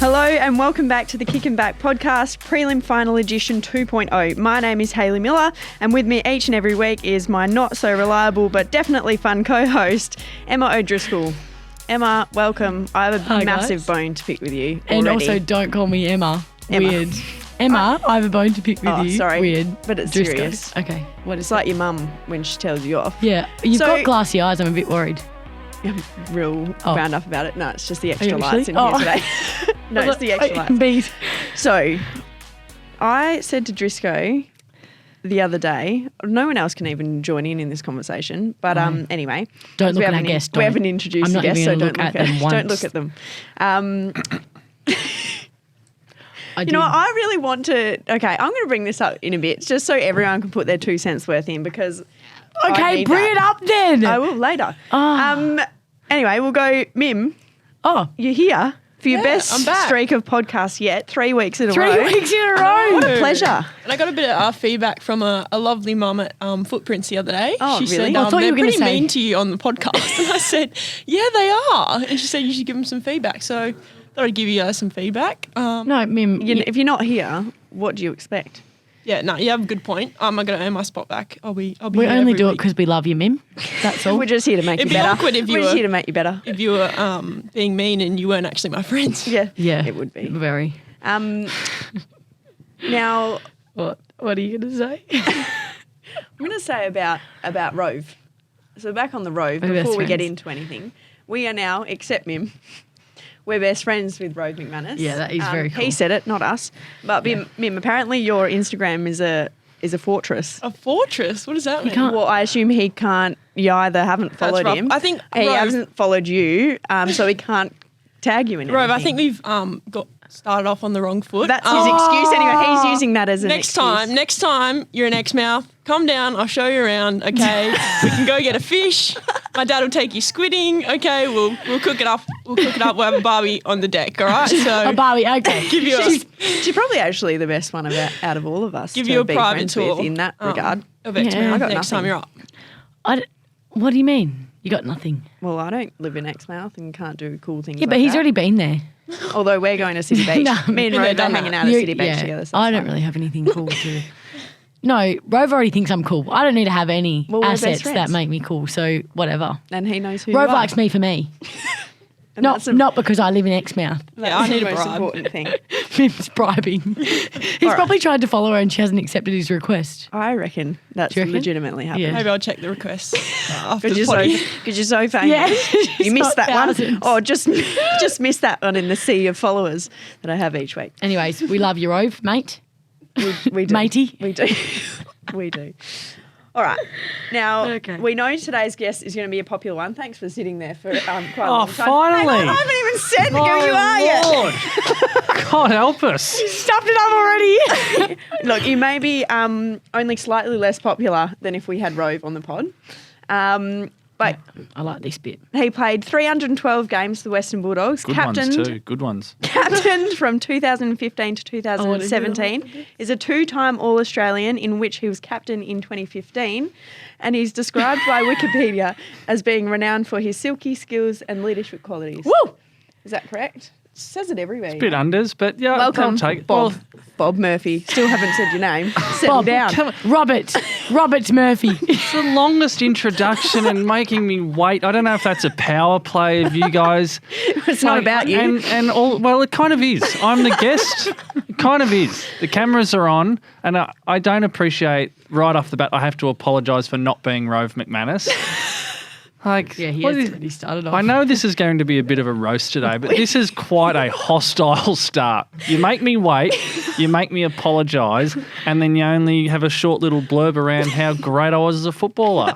Hello and welcome back to the Kickin podcast, prelim final edition 2.0. My name is Hayley Miller and with me each and every week is my not so reliable but definitely fun co-host, Emma O'Driscoll. Emma, welcome. I have a massive bone to pick with you already. And also don't call me Emma. Weird. Emma, I have a bone to pick with you. Sorry. Weird. But it's Driscoll. serious. Okay. What is It's like your mum when she tells you off. Yeah. You've got glassy eyes. I'm a bit worried. I'm real wound up about it. No, it's just the extra you lights in here today. No, it's the extra lights. Beat. So, I said to Driscoll the other day, no one else can even join in this conversation, but anyway. Don't look at our guest. We haven't introduced the guest, so don't look at them. You know what, I really want to, okay, I'm going to bring this up in a bit, just so everyone can put their 2 cents worth in because okay, bring it up then. I will later. Anyway, we'll go, Mim. Oh. You're here for your best streak of podcasts yet, 3 weeks in a row. 3 weeks in a row. What a pleasure. And I got a bit of feedback from a lovely mum at Footprints the other day. Oh, she really? said, I thought you they're were gonna pretty say mean to you on the podcast. And I said, yeah, they are. And she said, you should give them some feedback. So I thought I'd give you some feedback. No, Mim. If you're not here, what do you expect? Yeah, no, you have a good point. I'm going to earn my spot back. I'll be we here only every do it week. because we love you, Mim. That's all. We're just here to make It'd you be better. awkward if you We're just were- here to make you better. If you were being mean and you weren't actually my friends. Yeah, Yeah. it would be. Very. Now, What are you going to say? I'm going to say about Rove. So back on the Rove, We're best before we get friends. into anything, we are now, except Mim, we're best friends with Rove McManus. Yeah, that is very cool. He said it, not us. But Mim, apparently your Instagram is a fortress. A fortress? What does that mean? can't- Well, I assume he can't. You either haven't followed rough. him. I think he Rove- hasn't followed you, so he can't tag you in anything. Rove, I think we've got started off on the wrong foot. That's his excuse anyway. He's using that as an excuse. Next time you're an Exmouth, come down, I'll show you around, okay? We can go get a fish. My dad will take you squidding, okay? We'll cook it up. We'll have a barbie on the deck, all right? So Oh, Barbie, okay. give you a She's probably actually the best one out of all of us. give to you a be private friends tour with in that regard. of Exmouth Yeah. I got next time nothing. you're up. What do you mean? You got nothing. Well, I don't live in Exmouth and can't do cool things. Yeah, but like he's that. already been there. Although we're going to City Beach. No, Me and been there, Rove are done hanging that. out at You- City Beach yeah, together. So I it's don't fine. really have anything cool to. No, Rove already thinks I'm cool. I don't need to have any Well, we're best assets friends. that make me cool. So whatever. And he knows who Rove you are. likes me for me. And that's Not because I live in Exmouth. Yeah, I need the a most bribe. important thing. Mim's bribing. He's probably tried to follow her and she hasn't accepted his request. I reckon that's Do you reckon? legitimately happened. Yeah. Maybe I'll check the requests after Because the you're, potty. you're so famous. Yeah. You missed that Thousands. one. Oh, just missed that one in the sea of followers that I have each week. Anyways, we love you, Rove, mate. We do. Matey. We do. We do. All right. Now, Okay. we know today's guest is going to be a popular one. Thanks for sitting there for quite a Oh, long time. finally. Hang on, I haven't even said who you are yet. Lord. God help us. Stuffed it up already. Look, you may be only slightly less popular than if we had Rove on the pod. But I like this bit. he played 312 games for the Western Bulldogs. Good ones too. Good ones. Captained from 2015 to 2017. Is a two-time All-Australian in which he was captain in 2015. And he's described by Wikipedia as being renowned for his silky skills and leadership qualities. Woo! Is that correct? It says it everywhere. Bit unders, but yeah, Welcome, I'll take it. Bob. Well, Bob Murphy. Still haven't said your name. Settle Bob, down. come on. Robert Murphy. It's the longest introduction and making me wait. I don't know if that's a power play of you guys. It's not about you. And all. Well, it kind of is. I'm the guest. It kind of is. The cameras are on, and I don't appreciate right off the bat. I have to apologise for not being Rove McManus. Like, Yeah, he what has is- already started off. I know this is going to be a bit of a roast today, but this is quite a hostile start. You make me wait, you make me apologise, and then you only have a short little blurb around how great I was as a footballer.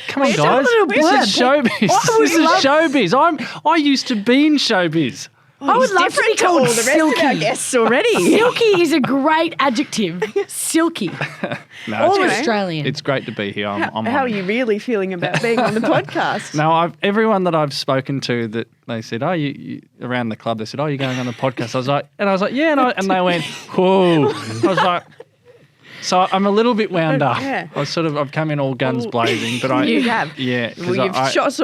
Come on, guys. This is showbiz. This is showbiz. I used to be in showbiz. I would love to be to all called the rest of our silky. guests already. Silky is a great adjective. Silky. No, All it's great. Australian. It's great to be here. I'm How are honoured. you really feeling about being on the podcast? No, everyone that I've spoken to that they said, oh, you around the club, they said, oh, you're going on the podcast. I was like, yeah, and they went, whoa. I was like, So I'm a little bit wound up. Yeah. I've come in all guns blazing, but You have. Yeah. Well,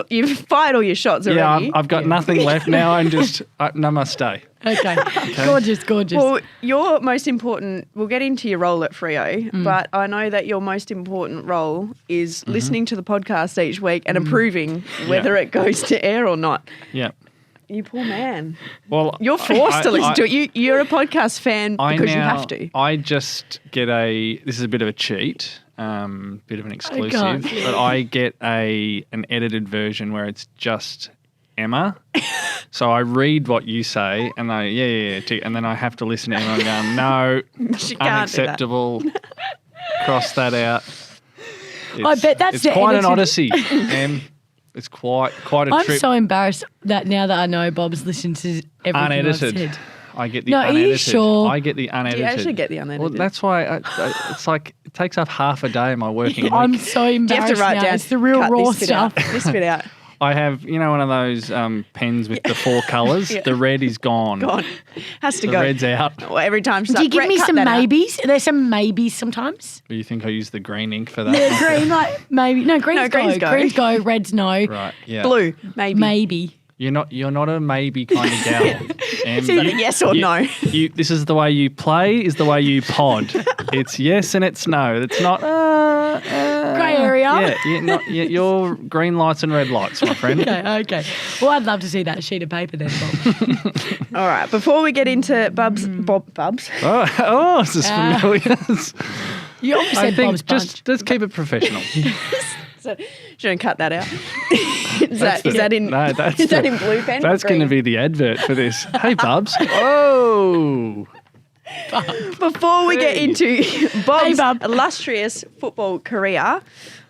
you've fired all your shots already. Yeah, I've got nothing left now. I'm just namaste. Okay. Gorgeous. Well, your most important, we'll get into your role at Freo, but I know that your most important role is listening to the podcast each week and approving whether it goes to air or not. Yeah. You poor man. Well, You're forced to listen to it. You're a podcast fan because you have to. I just get this is a bit of a cheat, bit of an exclusive, can't. but I get an edited version where it's just Emma. So I read what you say and and then I have to listen to Emma going, no, She can't do that. unacceptable, cross that out. I bet that's it's the quite an edited- odyssey, Em. It's quite a I'm trip. so embarrassed that now that I know Bob's listened to everything Unedited. I've said. I get the No, are you unedited. sure? I get the Do unedited. you actually get the unedited? Well, that's why it's like it takes up half a day of my working week. I'm so Do you embarrassed have to write now. down? It's the real cut raw this bit stuff. out, This bit out. I have, one of those pens with the 4 colours. Yeah. The red is gone. Gone. Has to The go. red's out. Well, every time she's Do you like, give "Brett, me cut some that out." maybes? There's some maybes sometimes. Do you think I use the green ink for that? Yeah, green, like maybe. No, green's green's go. go. Green's go, red's no. Right, yeah. Blue, maybe. Maybe. You're not a maybe kind of gal. It's either yes or no. This is the way you play, is the way you pod. It's yes and it's no. It's not Grey area. you're green lights and red lights, my friend. Okay. Well, I'd love to see that sheet of paper then, Bob. All right, before we get into Bubs, Oh, this is familiar. You almost I said think Bob's bunch. just let's keep it professional. so, shouldn't cut that out. is that in blue pen? That's going to be the advert for this. Hey, Bubs. Oh. Before we get into Bob's Bub. illustrious football career,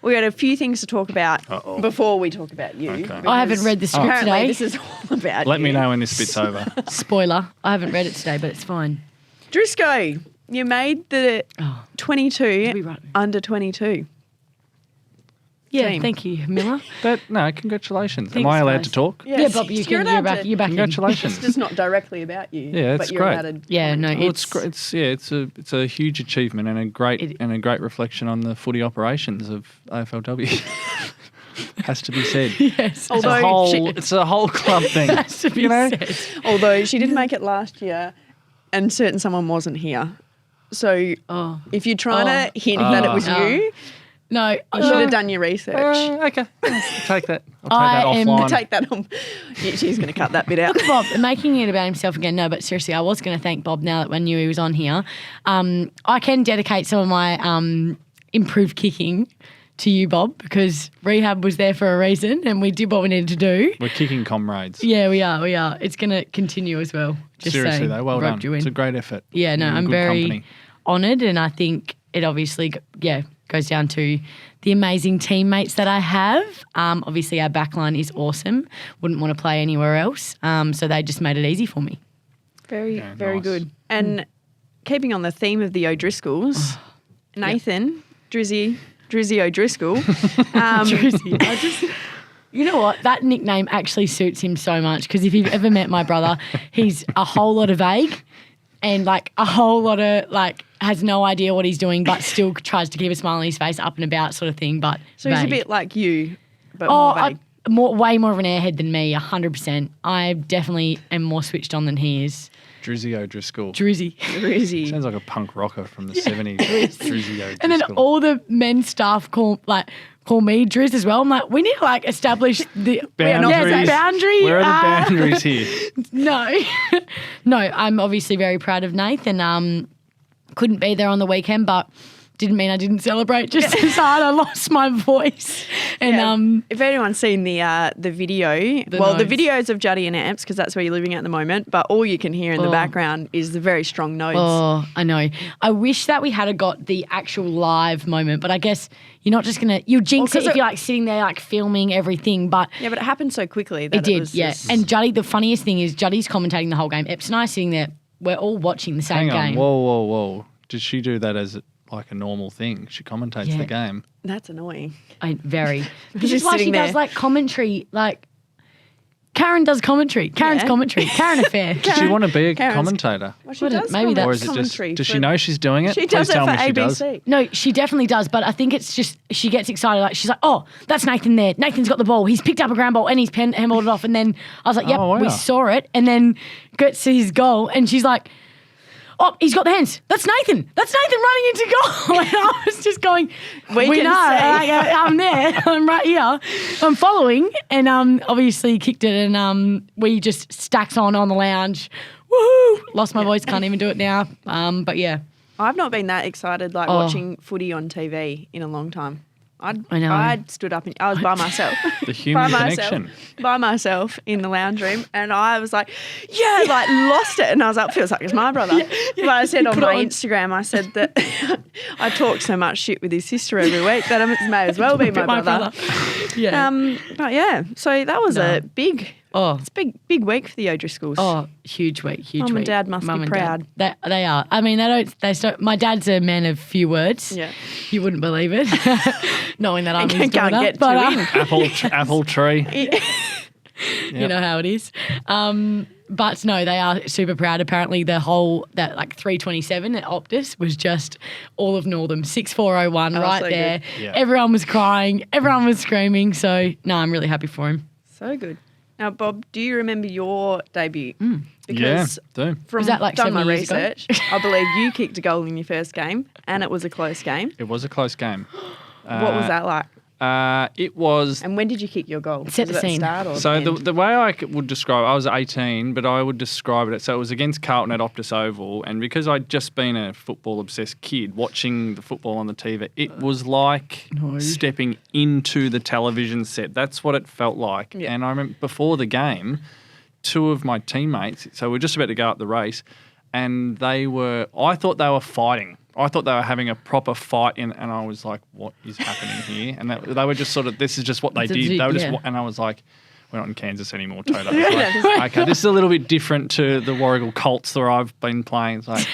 we got a few things to talk about before we talk about you. Okay. I haven't read the script Apparently, today. this is all about Let you. me know when this bit's over. Spoiler. I haven't read it today, but it's fine. Driscoll, you made the 22 be right. under 22. Yeah, Team. thank you, Miller. No, congratulations. Am Thanks, I allowed guys. to talk? Yeah, Bob, you're you're allowed back. to- You're back. in. Congratulations. It's just not directly about you. Yeah, it's but you're great. allowed to Yeah, no, Well, it's it's a huge achievement and a great reflection on the footy operations of AFLW. Has to be said. yes. Although It's a whole club thing. Has to be you know? said. Although she did make it last year and certain someone wasn't here. So if you're trying to hint that it was you, No, you should have done your research. Okay, take that. I'll I take am- that offline. Take that on. Yeah, she's going to cut that bit out. Bob, making it about himself again. No, but seriously, I was going to thank Bob now that I knew he was on here. I can dedicate some of my improved kicking to you, Bob, because rehab was there for a reason and we did what we needed to do. We're kicking comrades. Yeah, we are. It's going to continue as well. Just Seriously saying. though, well Roped done. you in. It's a great effort. Yeah, no, You're in I'm good very company. honoured, and I think it obviously, goes down to the amazing teammates that I have. Obviously, our backline is awesome. Wouldn't want to play anywhere else, so they just made it easy for me. Very nice. good. And keeping on the theme of the O'Driscolls, Nathan, Drizzy O'Driscoll. Drizzy, I just, you know what? That nickname actually suits him so much because if you've ever met my brother, he's a whole lot of vague and like a whole lot of like has no idea what he's doing but still tries to keep a smile on his face up and about sort of thing. But So he's a vague. bit like you, but more vague. Way more of an airhead than me, 100%. I definitely am more switched on than he is. Drizzy O'Driscoll. Drizzy. Drizzy. Sounds like a punk rocker from the 70s. Drizzy O'Driscoll. And then all the men's staff call me Drizz as well. I'm like, we need to like establish the boundaries. boundary. Where are the boundaries here? No. No, I'm obviously very proud of Nathan. Couldn't be there on the weekend, but didn't mean I didn't celebrate just as hard. I lost my voice. And if anyone's seen the video, the notes. videos of Juddy and Amps, because that's where you're living at the moment, but all you can hear in the background is the very strong notes. Oh, I know. I wish that we had got the actual live moment, but I guess you're not just going to, you'll jinx it if you're like sitting there like filming everything, but Yeah, but it happened so quickly that it did, was yeah. just- And Juddy, the funniest thing is Juddy's commentating the whole game. Epps and I are sitting there, we're all watching the same Hang on. game. Whoa. Did she do that as like a normal thing? She commentates Yeah. the game. That's annoying. Very. This Just is why she sitting there. does like commentary, like Karen does commentary. Karen's Yeah. commentary. Karen Affair. Does she want to be a Karen's- commentator? Well, she What does maybe comment- Or is it just, commentary does she for- know she's doing it? She Please does it tell for me she does. ABC. No, she definitely does, but I think it's just she gets excited. Like she's like, "Oh, that's Nathan there. Nathan's got the ball. He's picked up a ground ball and he's handballed it off." And then I was like, "Yep, Oh, wow. we saw it." And then gets to his goal, and she's like, "Oh, he's got the hands. That's Nathan. That's Nathan running into goal." And I was just going, We can know. see. I'm there. I'm right here. I'm following." And obviously kicked it, and we just stacks on the lounge. Woohoo! Lost my voice. Can't even do it now. But yeah. I've not been that excited watching footy on TV in a long time. I know. I'd stood up and I was by myself. The human connection. By myself in the lounge room, and I was like, lost it. And I was like, feels like it's my brother. But I said on my Instagram, I said that I talk so much shit with his sister every week that it may as well be my brother. Yeah. But yeah, so that was a big. Oh. It's a big week for the O'Driscolls. Oh, huge week, huge Mum week. and Dad must be proud. They are. I mean, they don't. My dad's a man of few words. Yeah. You wouldn't believe it, knowing that I'm his Can't daughter. get but, too in. Apple tree. you know how it is. But no, they are super proud. Apparently, that 327 at Optus was just all of Northam 6401 right so there. good. Yeah. Everyone was crying. Everyone was screaming. So no, I'm really happy for him. So good. Now, Bob, do you remember your debut? Yeah, Because do. from Was that like done my 7 years ago? research, I believe you kicked a goal in your first game, and it was a close game. It was a close game. What was that like? It was. And when did you kick your goal? Set Was the it at scene. Start or So the end? the way I would describe it, I was 18, but I would describe it. So it was against Carlton at Optus Oval, and because I'd just been a football-obsessed kid watching the football on the TV, it was like stepping into the television set. That's what it felt like. Yeah. And I remember before the game, two of my teammates, so we're just about to go up the race, and I thought they were fighting. I thought they were having a proper fight, and I was like, what is happening here? And they were just sort of, this is just what they did. They were just, and I was like, we're not in Kansas anymore, Toto. It's like, okay, this is a little bit different to the Warragul Colts that I've been playing. It's like,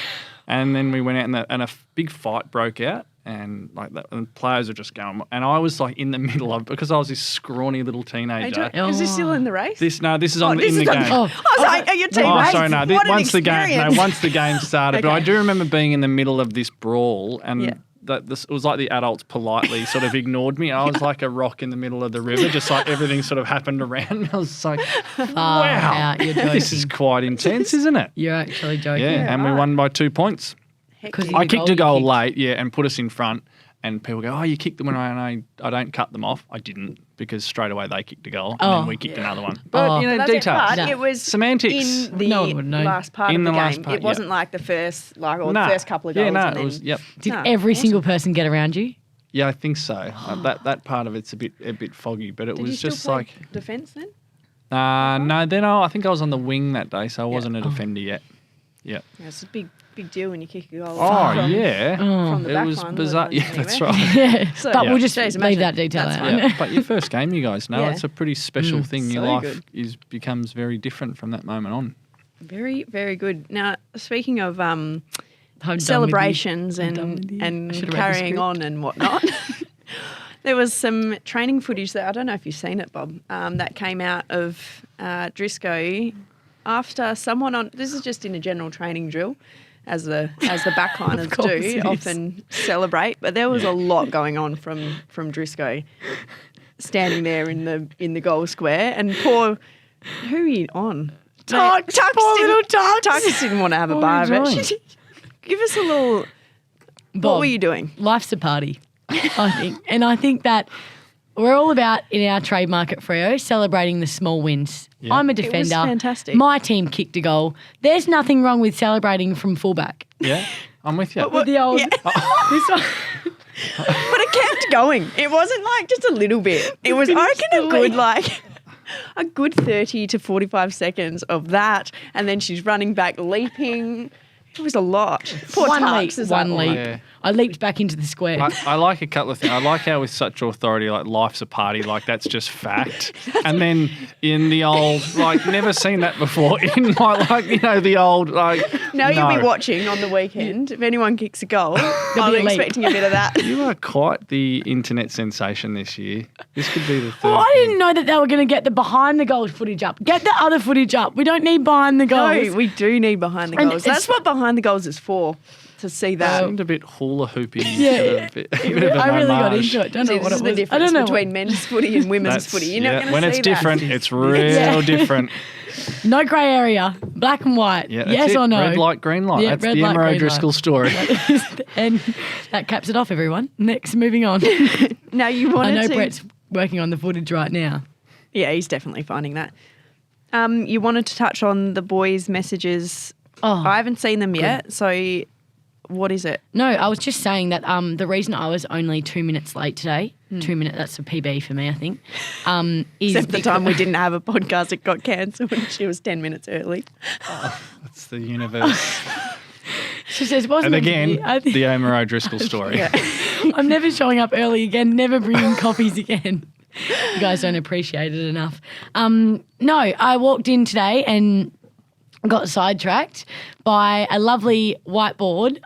and then we went out and a big fight broke out, and like that, and players were just going, and I was like in the middle of, because I was this scrawny little teenager. Is this still in the race? This is in this the is game. I was like, are your team Oh, race? sorry, no. What an Once the experience. game started, but I Okay. do remember being in the middle of this brawl, and Yeah. it was like the adults politely sort of ignored me. I was like a rock in the middle of the river, just like everything sort of happened around me. I was like, wow, out, you're joking. this is quite intense, isn't it? You're actually joking. Yeah, and we won by 2 points. Hectic. I kicked a goal you kicked. late, and put us in front. And people go, oh, you kicked them when I don't cut them off. I didn't, because straight away they kicked a goal and then we kicked another one. But, Oh. you know, That's it, details. but No. it was Semantics. in the No one would know. last part In of the the last game. part, It wasn't like the first, the Nah. first couple of goals. Yeah, no, and then, it was, yep. Did No, every awesome. single person get around you? Yeah, I think so. That part of it's a bit foggy, but it Did you was still just play like defence then? no. Then I think I was on the wing that day, so I wasn't a defender yet. Yeah. Yeah, it's a big deal when you kick a goal. Oh from, yeah. From the It back was line, bizarre. let Yeah, alone that's anywhere. right. Yeah. So- But Yeah. we'll just Jeez, leave imagine. that detail That's out. fine. Yeah, but your first game, you guys know, Yeah. it's a pretty special thing. Your So life good. becomes very different from that moment on. Very, very good. Now, speaking of I'm done with celebrations I'm done with you. I and should have read the carrying script. on and whatnot, there was some training footage that I don't know if you've seen it, Bob, that came out of Driscoll after someone on. This is just in a general training drill, as the backliners course do it is. often celebrate. But there was a lot going on from Driscoll, standing there in the goal square, and poor who are you on? Tux, poor little Tux. Tux didn't want to have a What bar were of you it. Give us a little. What Bob, were you doing? Life's a party, I think. And I think that we're all about, in our trademark at Freo, celebrating the small wins. Yeah. I'm a It was defender. fantastic. My team kicked a goal. There's nothing wrong with celebrating from fullback. Yeah, I'm with you. With the old, Yeah. this one. But it kept going. It wasn't like just a little bit. It was, I reckon, a good a good 30 to 45 seconds of that, and then she's running back, leaping. It was a lot. Poor One Tux leap. is One up. leap. Yeah. I leaped back into the square. I like a couple of things. I like how with such authority, like life's a party, like that's just fact. And then in the old, like never seen that before in my, like, you know, the old, like. Now no. you'll be watching on the weekend. If anyone kicks a goal, I'll be be a leap. expecting a bit of that. You are quite the internet sensation this year. This could be the third. Well, I didn't know that they were going to get the behind the goals footage up. Get the other footage up. We don't need behind the goals. No, we do need behind the And goals. it's- That's what behind the goals is for, to see that. Seemed a bit hula hoopy. Yeah. A bit of an I really got homage. into it. Don't See, know what this is it the was. I difference don't know between men's footy and women's footy. You're not going to when see it's that. different, it's real Yeah. different. No grey area. Black and white. Yeah, that's yes it. or no? Red light, green light. Yeah, That's red the light, Emma green O'Driscoll light. story. And that caps it off, everyone. Next, moving on. Now you I wanted know to. Brett's working on the footage right now. Yeah, he's definitely finding that. You wanted to touch on the boys' messages. Oh, I haven't seen them yet, so what is it? no, I was just saying that the reason I was only 2 minutes late today, 2 minutes, that's a PB for me, I think, is Except the time we didn't have a podcast, it got cancelled and she was 10 minutes early. It's the universe. She says, wasn't And it again, me? I think- the Emma O'Driscoll story. I'm never showing up early again, never bringing coffees again. You guys don't appreciate it enough. No, I walked in today and got sidetracked by a lovely whiteboard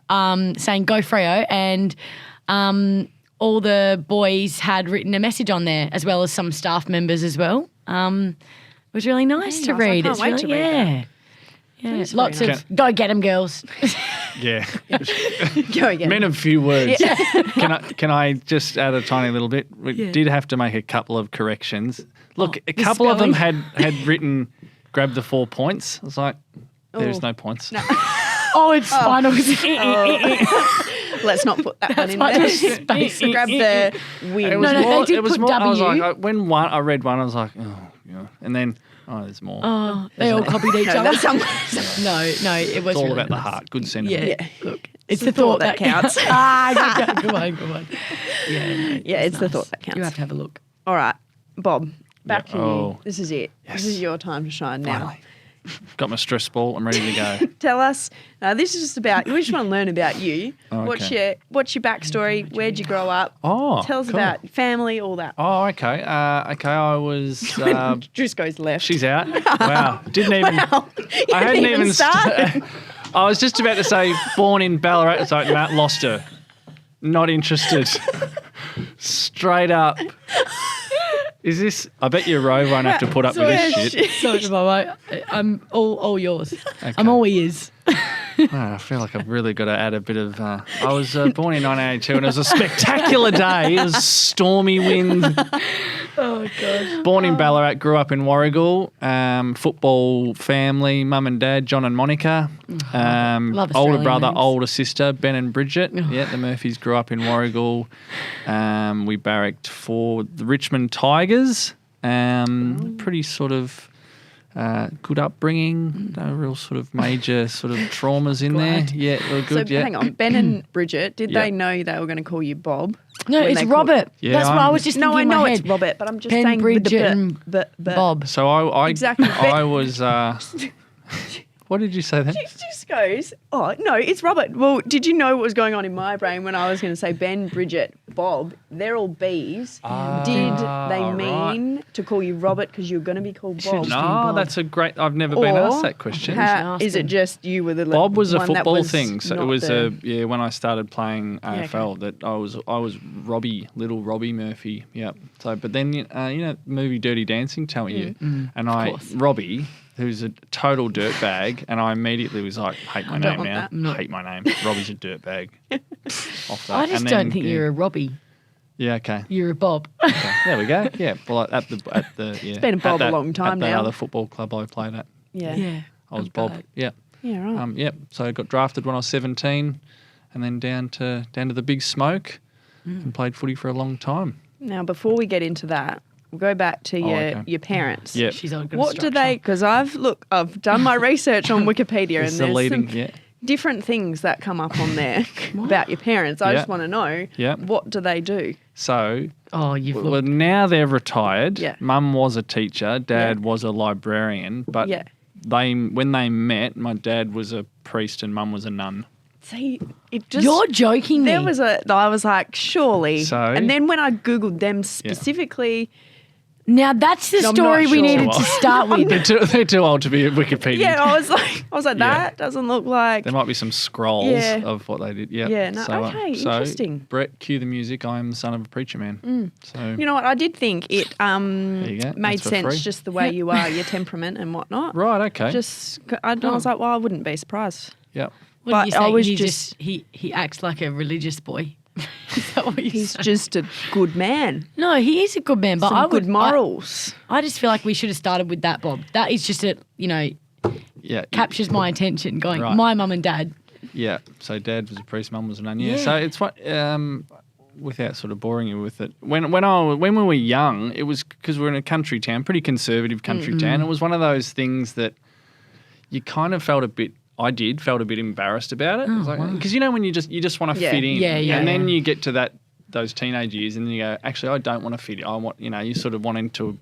saying "Go Freo," and all the boys had written a message on there, as well as some staff members as well. It was really nice to nice. I read. can't It's wait really, to read that. yeah. is Lots very of "Go get 'em, girls." Yeah. Go again. Men of few words. Can I just add a tiny little bit? We did have to make a couple of corrections. Look, a the couple of them spelling. had written grab the 4 points. I was like, there's Oh. no points. Oh, it's final. Let's not put that one in why there. there's space. Grab the win. It was No, more, they did it was put more, I was W. like, when I read one, I was like, oh, yeah. And then, there's more. Oh, they all copied each No, other. that's some- No, it was It's all really about the nice. heart. Good sentiment. Yeah, Look, it's the the thought that counts. Come on. Yeah, no, Yeah, it's the nice. thought that counts. You have to have a look. All right, Bob, back to Oh. you. This is it. Yes. This is your time to shine now. Finally. Got my stress ball. I'm ready to go. Tell us. This is just about. We just want to learn about you. Oh, What's okay. your backstory? Where'd you grow up? Oh, Tell us cool. about family, all that. Oh, okay. I was. Driscoll's left. She's out. Wow. Didn't even. Wow. You I hadn't even started. I was just about to say born in Ballarat. It's like, nah, lost her. Not interested. Straight up. Is this? I bet your row won't have to put up with this shit. Sorry, Bobo. I'm all yours. Okay. I'm all ears. Oh, I feel like I've really got to add a bit of. I was born in 1982 and it was a spectacular day. It was stormy wind. Oh, God. Born in Ballarat, grew up in Warragul. Football family, mum and dad, John and Monica. Love Older Australian brother, names. older sister, Ben and Bridget. Yeah, the Murphys grew up in Warragul. We barracked for the Richmond Tigers. Pretty sort of good upbringing. No real sort of major sort of traumas in Glad. there. Yeah, they were good. So yeah. hang on, Ben and Bridget, did Yeah. they know they were going to call you Bob? No, when it's they Robert. Yeah, That's what I I'm- was just No, thinking I in know my it's head. Robert, but I'm just Ben, saying Bridget, and Bob. Bob. So I Exactly. I was. What did you say then? It just goes, oh, no, it's Robert. Well, did you know what was going on in my brain when I was going to say Ben, Bridget, Bob? They're all B's. Did they mean to call you Robert because you're going to be called Bob? No, that's a great. I've never been asked that question. How, Ask is it them. just you were the Bob was a one that football was thing, so it not was the- when I started playing AFL okay. that I was little Robbie Murphy. Yep. So, but then the movie Dirty Dancing, tell you, and Robbie, who's a total dirtbag, and I immediately was like, hate my don't name want now. that. Hate my name. Robbie's a dirtbag. Off that. I just And don't then, think yeah. you're a Robbie. Yeah. Okay. You're a Bob. Okay. There we go. Yeah. Well, at the it's been a Bob a long time at that now. other football club I played at. Yeah. Yeah. I was I'm Bob. glad. Yeah. Yeah, right. Yep. So I got drafted when I was 17, and then down to the big smoke, and played footy for a long time. Now, before we get into that, we'll go back to okay. your parents. Yep. She's on good What do structure. they? Because I've done my research on Wikipedia, It's and the there's leading. some Yeah. different things that come up on there about your parents. I Yeah. just want to know, Yeah. what do they do? So Oh, you've well, now they're retired. Yeah. Mum was a teacher. Dad Yeah. was a librarian. But Yeah. when they met, my dad was a priest and mum was a nun. See, it just You're joking me. I was like, surely. So? And then when I googled them specifically, Now that's the I'm story not we sure. needed to start with. They're too old to be at Wikipedia. yeah, I was like, Yeah. that doesn't look like. There might be some scrolls Yeah. of what they did. Yeah. Yeah, no, okay, interesting. Brett, cue the music. I am the son of a preacher man. So You know what? I did think it you go. made That's for sense free. just the way you are, your temperament and whatnot. right, okay. I was like, well, I wouldn't be surprised. Yep. What But did you say? I was he just- he acts like a religious boy. Is that what you He's say? just a good man. No, he is a good man, but Some I would good morals. I just feel like we should have started with that, Bob. That is just Yeah. captures my attention. Going, Right. my mum and dad. Yeah. So dad was a priest, mum was a nun. Yeah. Yeah. So it's what without sort of boring you with it. When we were young, it was because we're in a country town, pretty conservative country town. It was one of those things that you kind of felt a bit embarrassed about it. Because when you just want to Yeah. fit in. Yeah, And then you get to those teenage years and then you go, actually I don't want to fit in. I want you sort of wanting to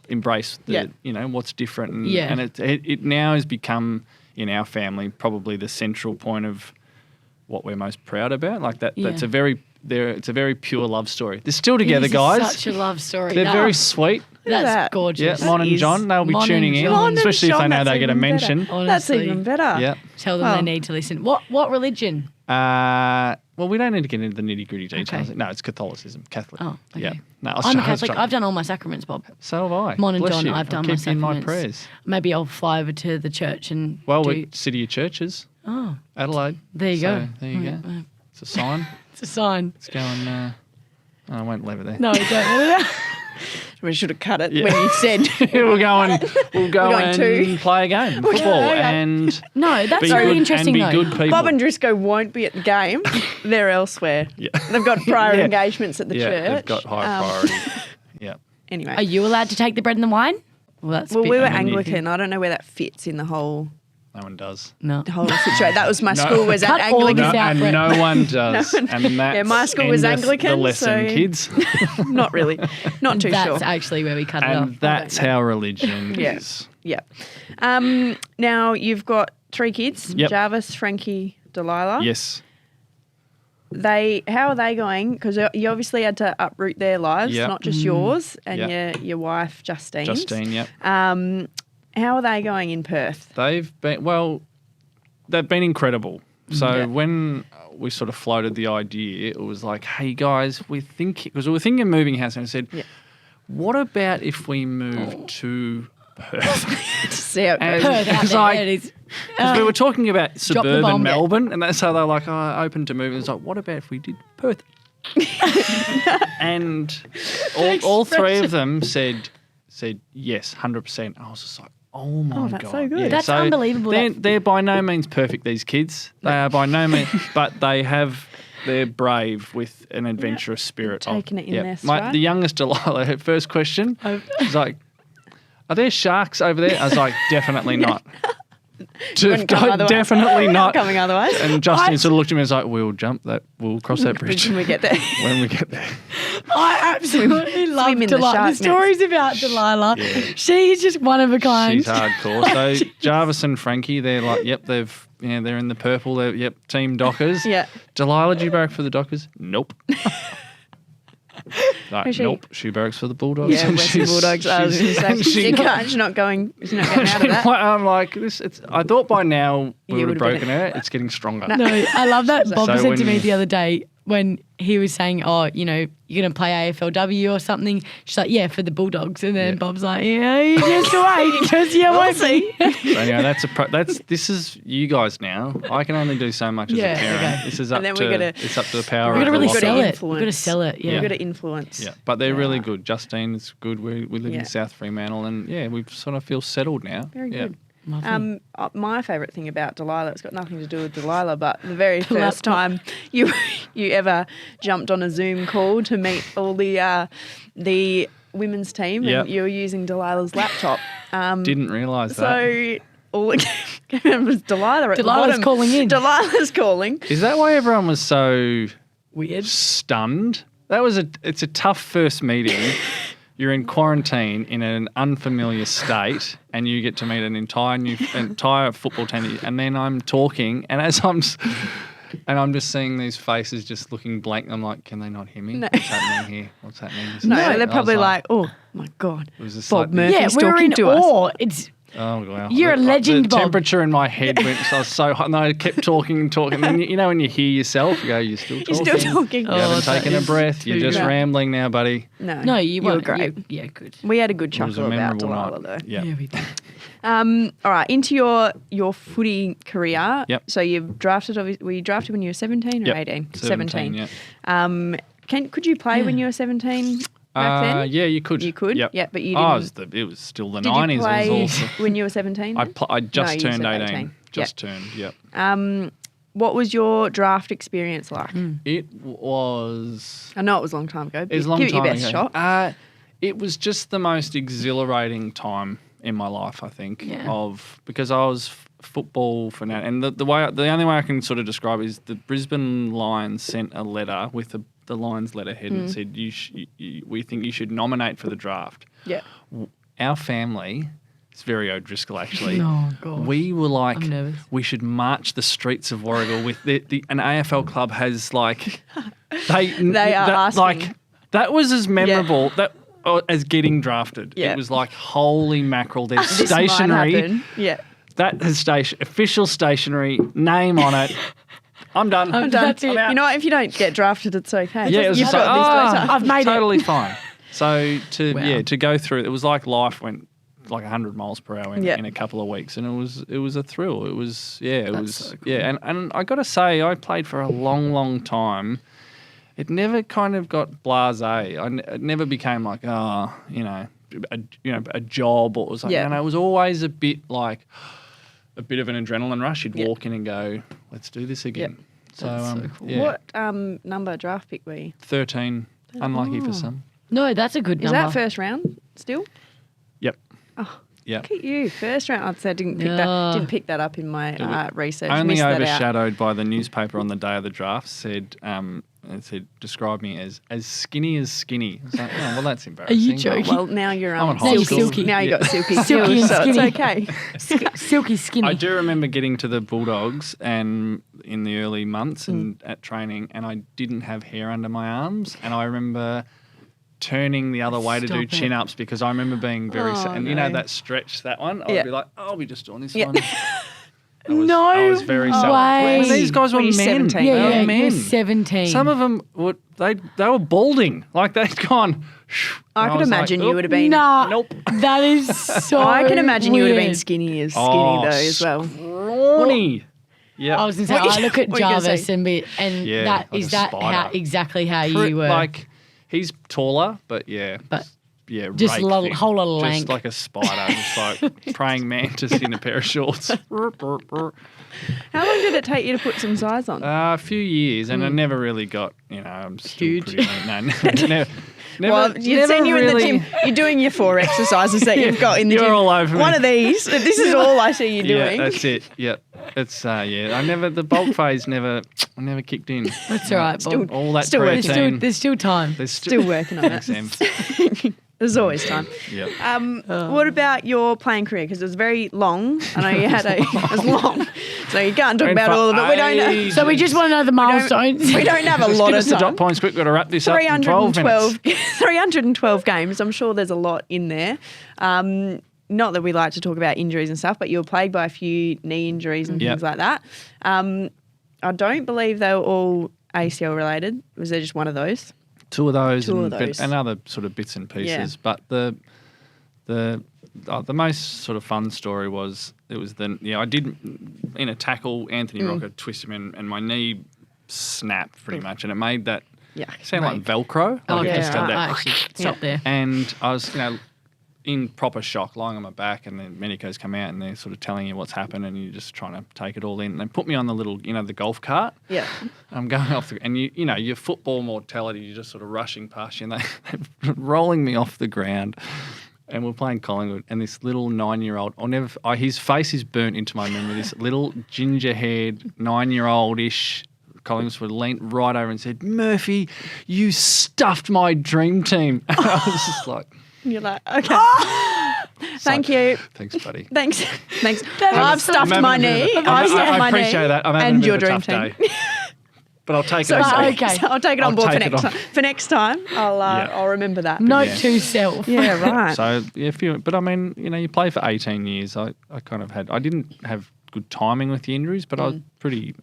embrace the what's different and it now has become in our family probably the central point of what we're most proud about. Like that Yeah. it's a very pure love story. They're still together, It is guys. Such a love story. They're No, very sweet. That's that. gorgeous. Yeah, Mon and is- John, they'll be Mon tuning and in, John. especially if they John, know that's they get a even mention. better. That's Honestly. even better. Yeah. Tell them Well. they need to listen. What religion? Well, we don't need to get into the nitty gritty details. Okay. No, it's Catholicism, Catholic. Oh, okay. Yeah. No, I'm a Catholic. I've done all my sacraments, Bob. So have I. Mon and Bless John, you. I've done I'll my keep you in my sacraments. prayers. Maybe I'll fly over to the church and Well, do... we're City of Churches, Oh, Adelaide. there you So, go. There you go. It's a sign. It's a sign. It's going. I won't leave it there. No, don't. We should have cut it Yeah. when you said. We'll go and going to- play a game, football, okay. and No, that's be very good, interesting and be though. good people. Bob and Driscoll won't be at the game. They're elsewhere. Yeah. They've got prior Yeah. engagements at the yeah, church. they've got high priority. Yeah. Anyway. Are you allowed to take the bread and the wine? Well, that's a Well, bit- we were I mean, you- Anglican. I don't know where that fits in the whole No one does. No. situation. That was my school was Cut at all Anglican. this out. And Brett. no one does. No one- And that's Yeah, my school was endeth Anglican, the lesson, so- kids. Not really. Not too That's sure. actually where we cut it And off. that's how religion Yeah. is. Yeah. Now you've got 3 kids: Yep. Jarvis, Frankie, Delilah. Yes. How are they going? Because you obviously had to uproot their lives, Yep. not just yours and Yep. your wife Justine. Justine, yep. How are they going in Perth? They've been incredible. So Yeah. when we sort of floated the idea, it was like, hey guys, because we were thinking of moving house, and I said, Yeah. what about if we moved to Perth? To see how it And- goes. Perth out It's there, like- it is. Because we were talking about the suburban bomb. Melbourne, and that's how they're like, open to moving. It's like, what about if we did Perth? And all 3 of them said yes, 100%. I was just like, oh my Oh, god, that's so good. That's unbelievable. They're by no means perfect. These kids, they are by no means, but they're brave with an adventurous spirit. Taking it in their stride. The youngest Delilah, her first question was like, "Are there sharks over there?" I was like, "Definitely not." Wouldn't come otherwise. Definitely not. Coming otherwise. And Justin sort of looked at me and was like, we'll cross that bridge When we get there. when we get there. I absolutely love in the Delilah. shark The stories about Delilah. She is just one of a kind. She's hardcore. So Jarvis and Frankie, they're like, they're in the purple. They're, Team Dockers. Yeah. Delilah, do you barrack for the Dockers? Nope. Like, Who's she? nope. She barracks for the Bulldogs. Yeah, And Western she's- Bulldogs. I was going to and say, she- you can't, she's not getting out of that. I'm like, I thought by now we You would have would've been- broken her. It's getting stronger. No, I love that. Bob So said to me when- the other day when he was saying, you're going to play AFLW or something. She's like, yeah, for the Bulldogs. And then Yeah. Bob's like, yeah, you just wait because you won't be. So anyway, this is you guys now. I can only do so much as Yeah, a parent. okay. This is And up then to we gotta- it's up to the power We've got to of really the gotta sell lottery. it. influence. We've got to sell it. Yeah. You've got to influence. Yeah, but they're really good. Justine is good. We live Yeah. in South Fremantle, and we sort of feel settled now. Very yeah. good. Lovely. My favourite thing about Delilah, it's got nothing to do with Delilah, but the very The first laptop. time you ever jumped on a Zoom call to meet all the women's team, Yep. and you were using Delilah's laptop. Didn't realise that. So all it came out was Delilah at Delilah's the bottom. calling in. Delilah's calling. Is that why everyone was so Weird. stunned? It's a tough first meeting you're in quarantine in an unfamiliar state, and you get to meet an entire football team, and then I'm talking, and as I'm just seeing these faces just looking blank. I'm like, can they not hear me? No. What's happening here? What's happening? No, I they're was probably like, oh my God, it was just Bob like Murphy's Yeah, we were talking in to us. awe. It's oh wow, You're a legend, The Bob. temperature in my head went. So I was so hot, and I kept talking and talking. And you know when you hear yourself, you go, "You're still talking. You're still talking. You haven't that taken a is breath. You're too just great. rambling now, buddy." no, you were weren't. great. Yeah, good. We had a good It was a chuckle about memorable Delilah night. though. Yeah. we did. All right, into your footy career. Yep. So you've drafted. Were you drafted when you were 17 or Yep. 18? 17. Yeah. Could you play when you were 17 back then? Yeah, you could. You could. Yep. Yeah, but you Oh, didn't. it was still the Did 90s. you play It was awesome. when you were 17? I just No, you turned said 18. 18. Just turned. Yep. What was your draft experience like? It was. I know it was a long time ago. But It was a long give time it your best ago. shot. It was just the most exhilarating time in my life, I think, Yeah. because I was football fanatic, and the only way I can sort of describe it is the Brisbane Lions sent a letter with the Lions letterhead and said, we think you should nominate for the draft. Yeah. Our family, it's very O'Driscoll actually. Oh, God. We were like, I'm nervous. we should march the streets of Warragul with an AFL club has like they are asking. like that was as memorable as getting drafted. Yeah. It was like holy mackerel. There's This might stationery. happen. Yeah. That has official stationery, name on it. I'm done. I'm done. That's it. I'm out. You know what? If you don't get drafted, it's okay. Yeah, it was You've just got like, this letter. I've made it. totally fine. So Wow. to go through it was like life went like 100 miles per hour Yeah. in a couple of weeks, and it was a thrill. It was so cool. and I got to say I played for a long time. It never kind of got blasé. It never became like a job, or it was like Yeah. it was always a bit of an adrenaline rush. You'd walk in and go, let's do this again. So, That's so cool. yeah, What number draft pick were you? 13, unlucky for some. No, that's a good Is number. that first round still? Yep. Oh, Yep. look at you. First round. I'd say I didn't pick Yeah. that up in my research. Only Missed that out. overshadowed by the newspaper on the day of the draft said describe me as skinny as skinny. I was like, oh, well, that's embarrassing. Are you joking? Well, now you're I'm at high school. silky. Now you got silky Silky skills, and so skinny. it's okay. Silky skinny. I do remember getting to the Bulldogs and in the early months and at training, and I didn't have hair under my arms, and I remember turning the other way to do Stop it. chin-ups because I remember being very Oh, and you no. know that stretch, that one, Yeah. I'd be like, oh, I'll be just doing this Yeah. one. No I was very way. I mean, these guys were When you're men. 17. yeah, They were yeah, men. you're 17. Some of them they were balding, like they'd gone. I And could was imagine like, you would have been. Nah, Nope. that is so I can imagine you would have been weird. skinny as Oh, though as well. Scrawny. Yeah. I was going to say, What I you- look at what you gonna Jarvis say? and Yeah, that like is a that spider. exactly how you were. Like he's taller, but yeah. But yeah, just rake a lot- thing. whole lot of Just lank. like a spider, just like praying mantis in a pair of shorts. How long did it take you to put some size on? A few years, and I never really got, I'm still Huge. pretty lean. No, never, Well, you've seen you in the gym. You're doing your 4 exercises that you've got in the You're gym. all over me. One of these. This is all I see you Yeah, doing. that's it. Yep. It's the bulk phase never kicked in. That's all right, Bob. All that still working. protein. There's still time. There's Still working on it. Thanks, Em. There's always time. Yep. What about your playing career? Because it was very long. I know you had it was long, so you can't talk Went about for all of it. We don't know. ages. So we just want to know the milestones. We don't have a Just lot give of us the dot time. points quick. We've got to wrap this up in 12 minutes. 312 games. I'm sure there's a lot in there. Not that we like to talk about injuries and stuff, but you were plagued by a few knee injuries and Yep. things like that. I don't believe they were all ACL related. Was there just one of those? Two of those, Two and, of those. and other sort of bits and pieces. Yeah. But the most sort of fun story was I did in a tackle. Anthony Rocker twisted me and my knee snapped pretty much, and it made that Yeah. sound like Velcro. Oh, Like it yeah, just had I that. actually stop there. And I was, in proper shock, lying on my back, and then medicos come out and they're sort of telling you what's happened, and you're just trying to take it all in. And they put me on the little, the golf cart. Yeah. I'm going off and your football mortality, you're just sort of rushing past you, and they're rolling me off the ground. And we're playing Collingwood, and this little 9-year-old, his face is burnt into my memory. This little ginger-haired 9-year-old-ish Collingwood leaned right over and said, "Murphy, you stuffed my dream team." And I was just like, And you're like, okay. Thank you. Thanks, buddy. Thanks. I've stuffed my knee. I've stuffed my knee. I appreciate that. I'm having and a your bit of dream a tough team. day. But I'll take it. So, on. okay. so I'll take it on board for take it next on. time. For next time, I'll remember that. Note Yeah. to self. Yeah, right. So but I mean, you play for 18 years. I kind of I didn't have good timing with the injuries, but I was pretty,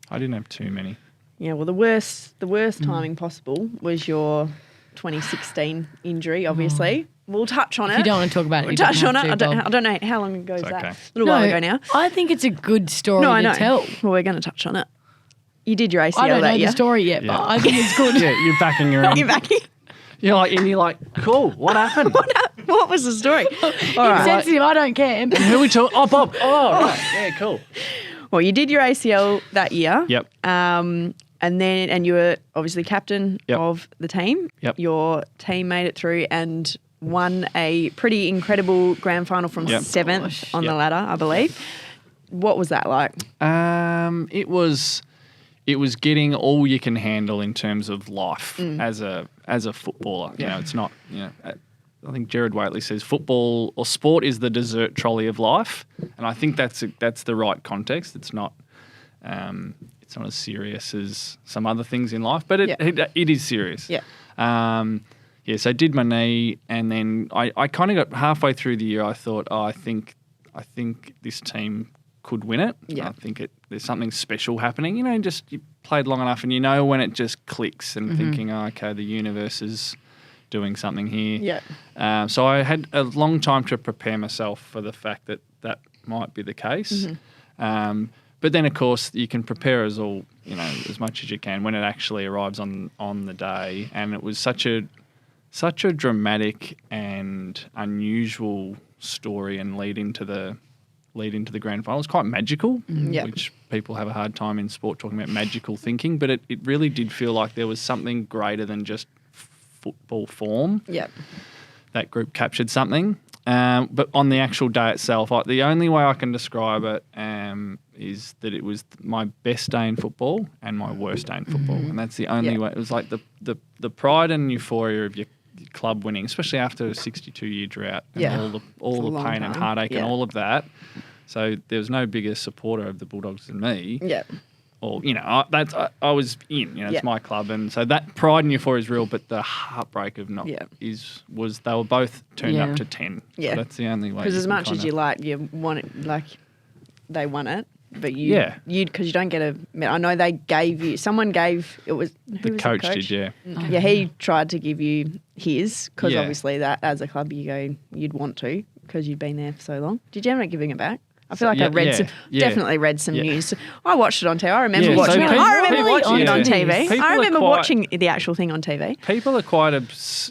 I didn't have too many. Yeah, well, the worst timing possible was your 2016 injury, obviously. We'll touch on it. If you don't want to talk about it, We'll you don't touch on it. have to, I don't know how long ago is that. okay. A little while ago now. I think it's a good story No, I know. to tell. Well, we're going to touch on it. You did your ACL I don't that know year. the story yet, Yeah. but I think it's good. Yeah, you're backing your own. You're back here. You're like, cool. What happened? What was the story? All right. Insensitive, I don't care. Who are we talking? Oh, Bob. Oh, right. Yeah, cool. Well, you did your ACL that year. Yep. And you were obviously captain Yep. of the team. Yep. Your team made it through and won a pretty incredible grand final from Yep. 7th on the Yep. ladder, I believe. What was that like? It was getting all you can handle in terms of life as a footballer. It's not. I think Gerard Whateley says football or sport is the dessert trolley of life, and I think that's the right context. It's not. It's not as serious as some other things in life, but it is serious. Yeah. So I did my knee, and then I kind of got halfway through the year. I thought, I think this team could win it. Yeah. I think there's something special happening. Just you played long enough, and when it just clicks, and thinking, okay, the universe is doing something here. Yeah. So I had a long time to prepare myself for the fact that might be the case. But then, of course, you can prepare as much as you can when it actually arrives on the day. And it was such a dramatic and unusual story and lead into the grand final. It's quite magical, which people have a hard time in sport talking about magical thinking. But it really did feel like there was something greater than just football form. Yeah. That group captured something. But on the actual day itself, the only way I can describe it is that it was my best day in football and my worst day in football. And that's the only way. It was like the pride and euphoria of your club winning, especially after a 62-year drought and all the pain and heartache and all of that. So there was no bigger supporter of the Bulldogs than me. Yeah. Or, I was in, it's my club. And so that pride and euphoria is real, but the heartbart of not was they were both turned up to 10. Yeah. So that's the only way. Because as much as you want it, they won it, but because you don't get I know they gave you, someone gave, it was, who the was coach the coach? did, Yeah, he tried to give you his, because Yeah. obviously that as a club you'd want to, because you'd been there for so long. Did you end up giving it back? I feel like I definitely read some news. I watched it on TV. I remember watching it. I remember watching it on TV. People I remember are watching the actual thing on TV. People are quite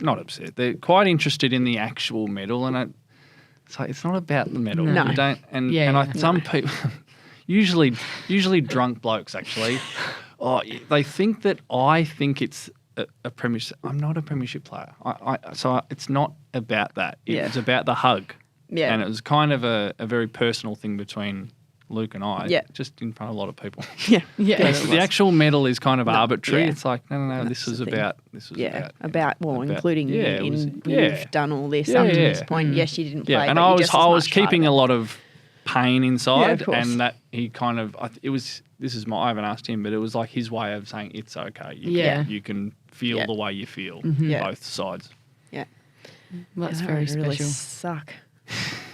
not upset. They're quite interested in the actual medal, and it's not about the medal. No. You don't, and some people, usually drunk blokes actually, they think that I think it's a premiership. I'm not a premiership player. So it's not about that. It's about the hug. Yeah. And it was kind of a very personal thing between Luke and I, just in front of a lot of people. Yeah. The actual medal is kind of arbitrary. yeah. It's like, no, That's this was the thing. about... including you it was- you've done all this up to this point. Yes, you didn't play, and but I you're was just as much keeping part a of lot of pain inside, course. and that he kind of... I haven't asked him, but it was like his way of saying it's okay. You can feel the way you feel, both sides. Yeah. That's That very would really special. suck.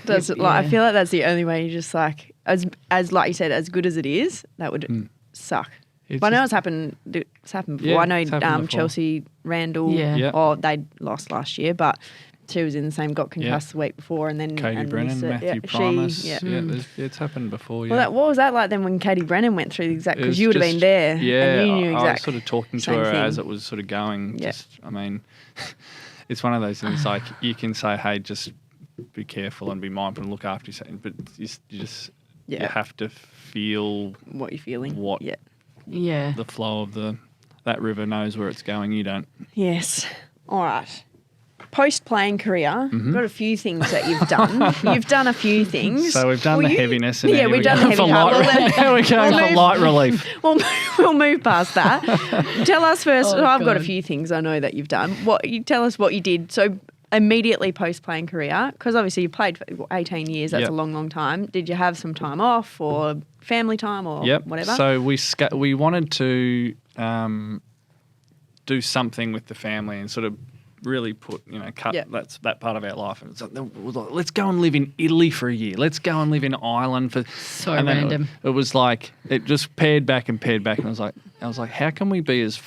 Does it, I feel like that's the only way you just as like you said, as good as it is, that would suck. But I know it's happened before. Yeah, I know it's happened before. Chelsea Randall, they lost last year, but she was in the same, got concussed the week before, and then Katie Brennan, missed it. Matthew Primus. It's happened before. Well, what was that like then when Katie Brennan went through the exact? Because you would have been there, Yeah, and you knew I exactly. was sort of talking to her as it was sort of going. Yeah. It's one of those things like you can say, hey, just be careful and be mindful and look after yourself, but you have to feel what you're feeling. Yeah. The flow of that river knows where it's going. You don't. Yes. All right. Post-playing career, we've got a few things that you've done. You've done a few things. So we've done the heaviness. And yeah, we've done the heavy part. Now we're going for light relief. We'll move past that. Tell us first. Oh, I've got a God. few things I know that you've done. You tell us what you did. So immediately post-playing career, because obviously you played for 18 years, that's Yep. a long, long time. Did you have some time off or family time or whatever? So we wanted to do something with the family and sort of really cut Yep. that part of our life. And it's like, let's go and live in Italy for a year. Let's go and live in Ireland for. So and then random. It was like it just paired back, and I was like, how can we be as?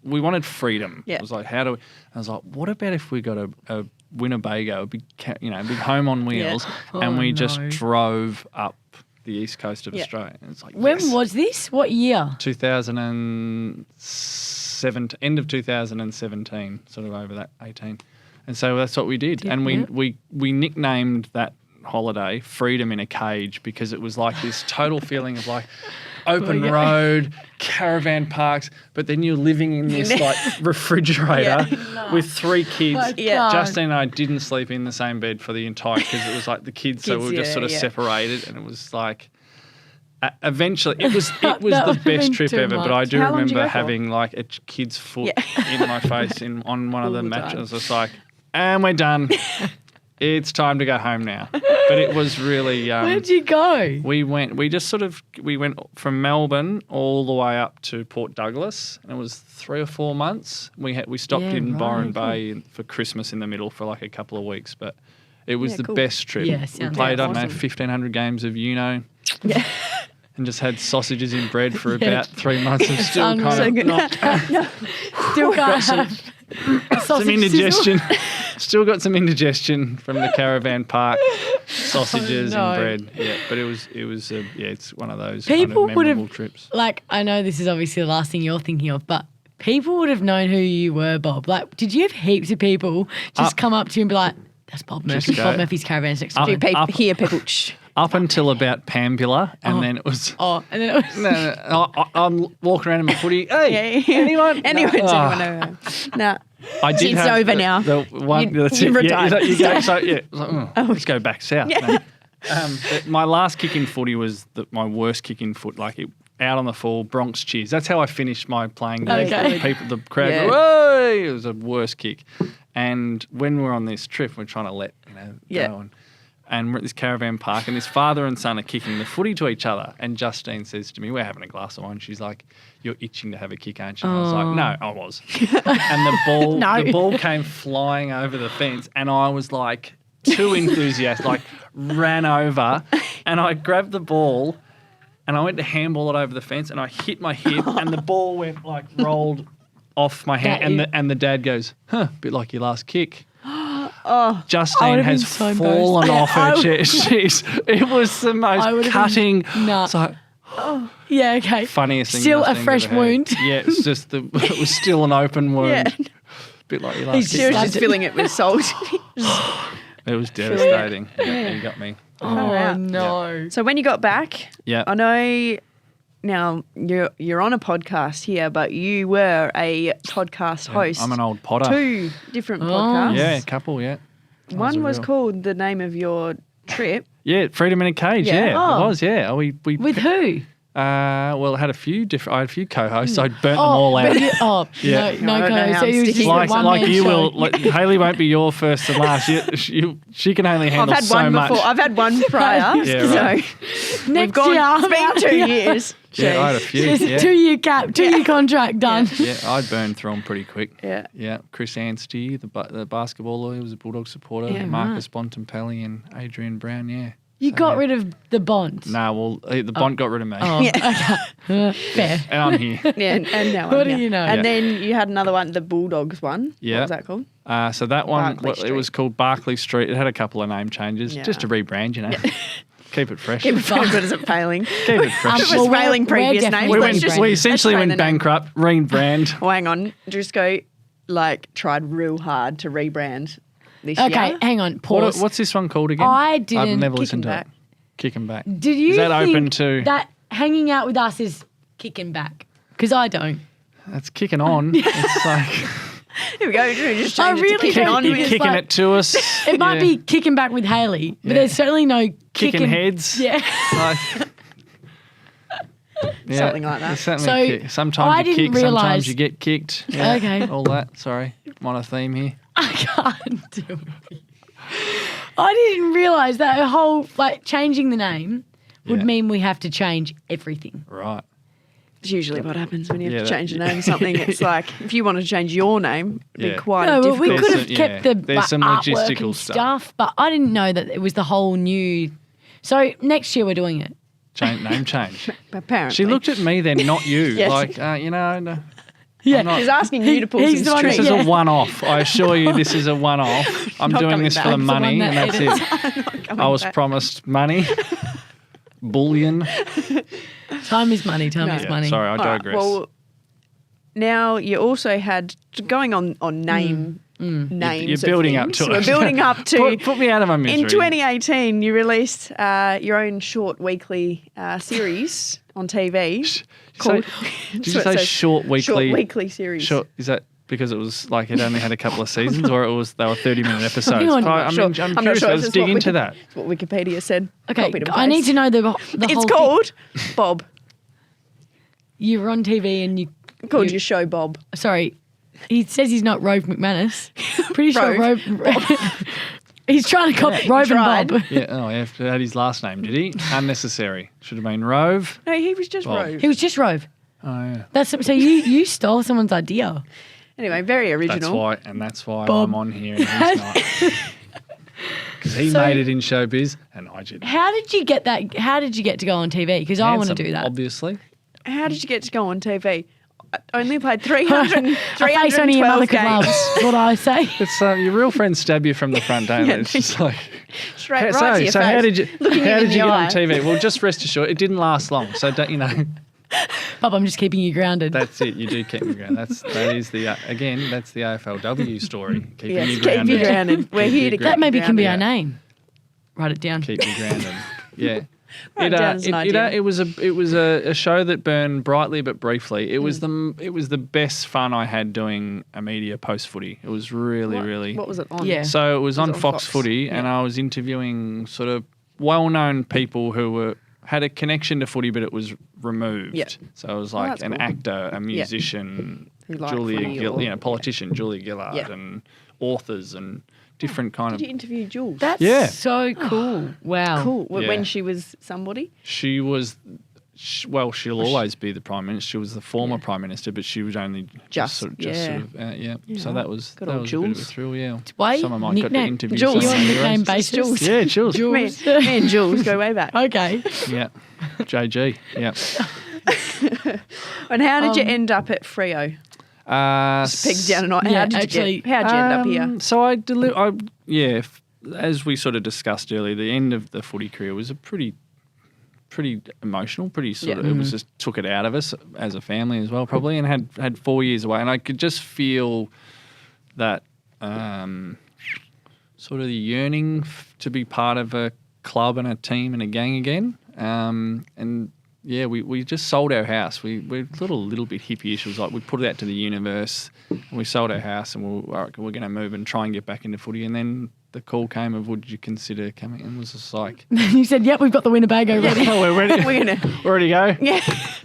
We wanted freedom. Yeah. It was like, how do we? I was like, what about if we got a Winnebago, a big big home on wheels, and we just drove up the east coast of Australia. And it's like, When yes. was this? What year? 2007, end of 2017, sort of over that 18. And so that's what we did. And we nicknamed that holiday Freedom in a Cage, because it was like this total feeling of like open road, caravan parks, but then you're living in this like refrigerator with 3 kids. Yeah. Justine and I didn't sleep in the same bed for the entire, because it was like the kids so we were just sort of separated, and it was like eventually it was That the would've been best trip too ever. But I much. do How long did you remember go for? having like a kid's foot in my face on one of the All the time. matches. It's like, and we're done. It's time to go home now. But it was really. Where'd you go? We went from Melbourne all the way up to Port Douglas, and it was 3 or 4 months. We stopped in Byron Bay for Christmas in the middle for like a couple of weeks, but it was the cool. best trip. Yeah, we sounds played, I don't know, awesome. 1,500 games of Uno. Yeah. And just had sausages in bread for about 3 months, and still unreal. kind So of good. not Still can't some- have some sausage indigestion. Still got some indigestion from the caravan park, sausages no. and bread. Yeah, but it was it's one of those People kind would of have- memorable trips. Like, I know this is obviously the last thing you're thinking of, but people would have known who you were, Bob. Like, did you have heaps of people just come up to you and be like, that's Bob Murphy. go. Bob Murphy's caravan's next Up- door. Hear people. Shh. Up until about Pambula, and then it was. Oh, and then it was... No, I'm walking around in my footy. Hey, anyone? Anyone? No. Anyone? No. I did It's have over now. The one, that's you it. Yeah, retired. you go, so, yeah, I was like, let's go back south. No. But my last kick in footy was my worst kick in foot. Like out on the full, Bronx cheers. That's how I finished my playing days. Okay. The crowd Yeah. go, hey! It was a worst kick. And when we're on this trip, we're trying to let go. And we're at this caravan park, and this father and son are kicking the footy to each other. And Justine says to me, we're having a glass of wine. She's like, you're itching to have a kick, aren't you? And I was like, no, I was. And the ball came flying over the fence, and I was like too enthusiastic, like ran over, and I grabbed the ball, and I went to handball it over the fence, and I hit my hip, and the ball went like rolled off my hand, and the dad goes, a bit like your last kick. Justine would've has been so fallen embarrassed. off her chair. It was the I most would've cutting, been nuts. so Yeah, okay. funniest thing. Still a Justine's fresh ever had. wound. Yeah, it's just it was still an open wound. Yeah. Bit like your He's last She was kick. just filling it with salt. It was devastating. Yeah, you got me. Oh, no. So when you got back, Yeah. I know now you're on a podcast here, but you were a podcast host. I'm an old potter. 2 different podcasts. Yeah, a couple. Yeah. One was real- called the name of your trip. Yeah, Freedom in a Cage. Yeah. Yeah, Oh. it was. Yeah, we With who? well, I had a few co-hosts. I burnt them all out. But you, Yeah. no, I don't know how so I'm you were just sticking a with one Like man you show. will. Like, Hayley won't be your first and last. She can only I've handle had so one much. before. I've had one prior. Yeah, right. So Next we've gone. year, I'm It's out been 2 here. years. Yeah, I had a few. Just Yeah. 2-year cap, 2-year contract done. Yeah, I'd burn through them pretty quick. Yeah. Yeah, Chris Anstey, the basketballer, he was a Bulldog supporter. Yeah, Marcus Bontempelli and Adrian Brown, yeah. You So, got yeah. rid of the bonds. Nah, well, the Bond got rid of me. Oh, Yeah. okay. Fair. And I'm here. Yeah, and now What I'm do here. you know? And Yeah. then you had another one, the Bulldogs one. Yeah. What was that called? So that one, Barclay it was Street. called Barclay Street. It had a couple of name changes, Yeah. just to rebrand, Keep it fresh. Keep it fresh, but is it failing? Keep it fresh. It was failing we're previous definitely names. rebranding. we essentially let's went change the name. bankrupt, rebrand. Oh, hang on. Driscoll tried real hard to rebrand this Okay, year. hang on. Pause. What's this one called again? I I've didn't. never Kickin' listened to Back. it. Kicking back. Did you Is that think open to? that hanging out with us is kicking back? Because I don't. That's kicking on. It's like Here we go. Just I change it really to kicking don't on. think you're it's kicking like- it to us. It might Yeah. be kicking back with Hayley, but Yeah. there's certainly no kicking heads. Yeah. Like, yeah, Something like that. there's something So, sometimes I you didn't kick, realise- sometimes you get kicked. Yeah, Okay. all that. Sorry, I'm on a theme here. I can't do it. I didn't realise that whole, changing the name would mean we have to change everything. Right. It's usually what happens when you have Yeah, to change the name of something. It's like, if you want to change your name, it'd be quite No, well, difficult. we could have There's kept some- the there's some artwork logistical and stuff. but I didn't know that it was the whole new. So next year we're doing it. Name change. Apparently. She looked at me then, not you. Yes. No. Yeah, I'm not- She's asking you to pull He's some the one This strings. is Yeah. a one-off. I assure you this is a one-off. I'm Not doing coming this back. for the It's the one money that and that's edits. it. I was promised money. Bullion. time is money. Time No. is Yeah, money. sorry, I All right, digress. well, now you also had, going on names. You're of building up things. to it. We're building up to. Put me out of my misery. In 2018, you released your own short weekly series on TV called. Did you say short weekly? Short weekly series. Short, is that because it was like it only had a couple of seasons, or they were 30-minute episodes? Hang on. I'm Sure. curious. I'm not sure if Let's it's dig what into that. It's what Wikipedia said. Okay, Copied and I need pasted. to know the It's whole called Bob. thing. You were on TV and you Called your show Bob. Sorry, he says he's not Rove McManus. Pretty sure Rove. He's trying to copy Rove tried. and Bob. Yeah. Oh, he had his last name, did he? Unnecessary. Should have been Rove. No, he was just Bob. Rove. He was just Rove. Oh yeah. So you stole someone's idea. Anyway, very original. That's why Bob. I'm on here and he's not. Because he made it in Showbiz and I didn't. How did you get that? How did you get to go on TV? Because I want to Handsome, do that. Obviously. How did you get to go on TV? I only played 300, A face only your 312 mother could love. games. Is what I say. It's your real friends stab you from the front, don't Yeah, they? It's just like. Straight right to your so face. how did you Looking how you in did you the get eye. on TV? Well, just rest assured, it didn't last long. So don't you know? Bob, I'm just keeping you grounded. That's it. You do keep me grounded. That is the again. That's the AFLW story. Keeping Yes, you keep grounded. you grounded. We're Keep here you to grounded. that maybe can be our Yeah. name. Write it down. Keep you grounded. Yeah. Write it down as an idea. It was a show that burned brightly but briefly. It was the best fun I had doing a media post footy. It was really. What was it on? Yeah. So it was on on Fox Fox? Footy, and I was interviewing sort of well-known people who had a connection to footy, but it was removed. Yeah. So it was like that's an cool. actor, a musician, Who liked Julia footy or- politician Julia Gillard, Yeah. and authors and different kind Did you of. interview Jules? That's Yeah. so cool. Wow. cool. Yeah. When she was somebody? She was. She'll always be the prime minister. She was the former prime minister, but she was only Just, sort of, yeah. So that was Good that old was a bit of a Jules. thrill. Yeah, Why? someone might got to Nickname. interview Jules. someone You're on who nickname owns- basis. Yeah, Jules. Me and Jules go way back. Okay. Yeah, JG. Yeah. And how did you end up at Freo? Pigs down and on. Yeah, How'd you end up here? So as we sort of discussed earlier, the end of the footy career was a pretty emotional, pretty sort of. Yeah. It was just took it out of us as a family as well, probably, and had 4 years away, and I could just feel that sort of the yearning to be part of a club and a team and a gang again, and. Yeah, we just sold our house. We're a little bit hippie-ish. It was like we put it out to the universe, and we sold our house, and we're going to move and try and get back into footy. And then the call came of, would you consider coming? And it was just like, You said, yep, we've got the Winnebago ready. oh, we're ready. We're gonna We're ready to go. yeah,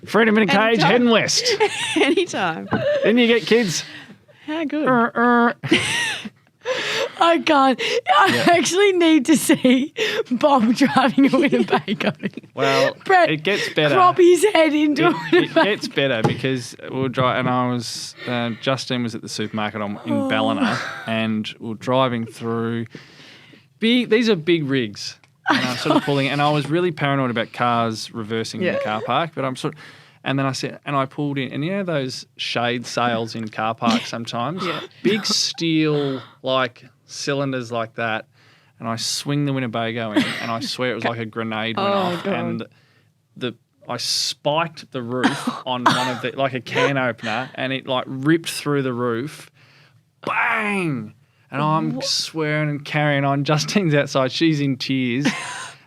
Freedom in a cage, Anytime. heading west. anytime. Then you get kids. How good? I can't. I actually need to see Bob driving a Winnebago. Well, Brett, it gets better. Crop his head into a It Winnebago. gets better because we'll drive, and I was Justine was at the supermarket in Ballina, and we're driving through. These are big rigs, and I'm sort of pulling, and I was really paranoid about cars reversing in the car park, but I'm sort of. And then I pulled in, and you know those shade sails in car parks sometimes? Yeah. Big steel, like, cylinders like that. And I swing the Winnebago in, and I swear it was like a grenade went off. God. And I spiked the roof on one of the, like a can opener, and it, like, ripped through the roof. Bang! And I'm swearing and carrying on. Justine's outside. She's in tears.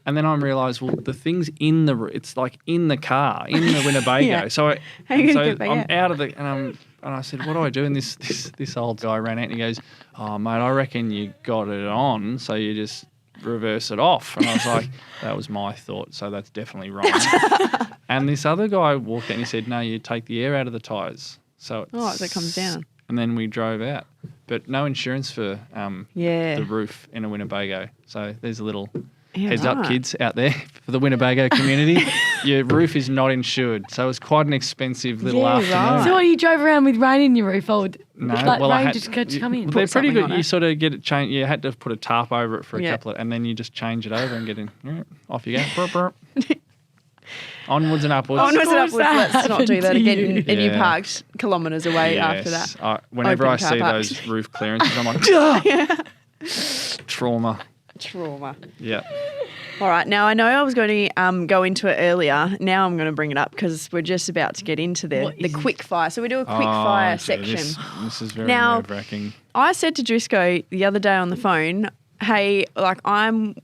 And then I realised, well, the thing's it's like in the car, in the Winnebago. Yeah. So, How you gonna so get back I'm out? out of the, and I said, what do I do? And this old guy ran out and he goes, oh, mate, I reckon you got it on, so you just reverse it off. And I was like, that was my thought, so that's definitely wrong. And this other guy walked out and he said, no, you take the air out of the tyres. So Oh, so it comes down. and then we drove out. But no insurance for the roof in a Winnebago. So there's a little heads up, kids out there, for the Winnebago community. Your roof is not insured. So it was quite an expensive little afternoon. right. So what, you drove around with rain in your roof? Or No, rain just to come in? They're pretty something good. on You it. sort of get it changed. You had to put a tarp over it for a couple of, and then you just change it over and get in. Off you go. Burp, burp. Onwards and upwards. Onwards and course upwards. that Let's not do that happened to again. you. And you Yeah. parked kilometres away after that. Whenever Open I car see parks. those roof clearances, I'm like, trauma. Trauma. Yeah. All right. Now, I know I was going to go into it earlier. Now I'm going to bring it up because we're just about to get into What the is quick fire. So we do a quick fire so section. This is very Now- nerve-wracking. I said to Driscoll the other day on the phone, hey, like I'm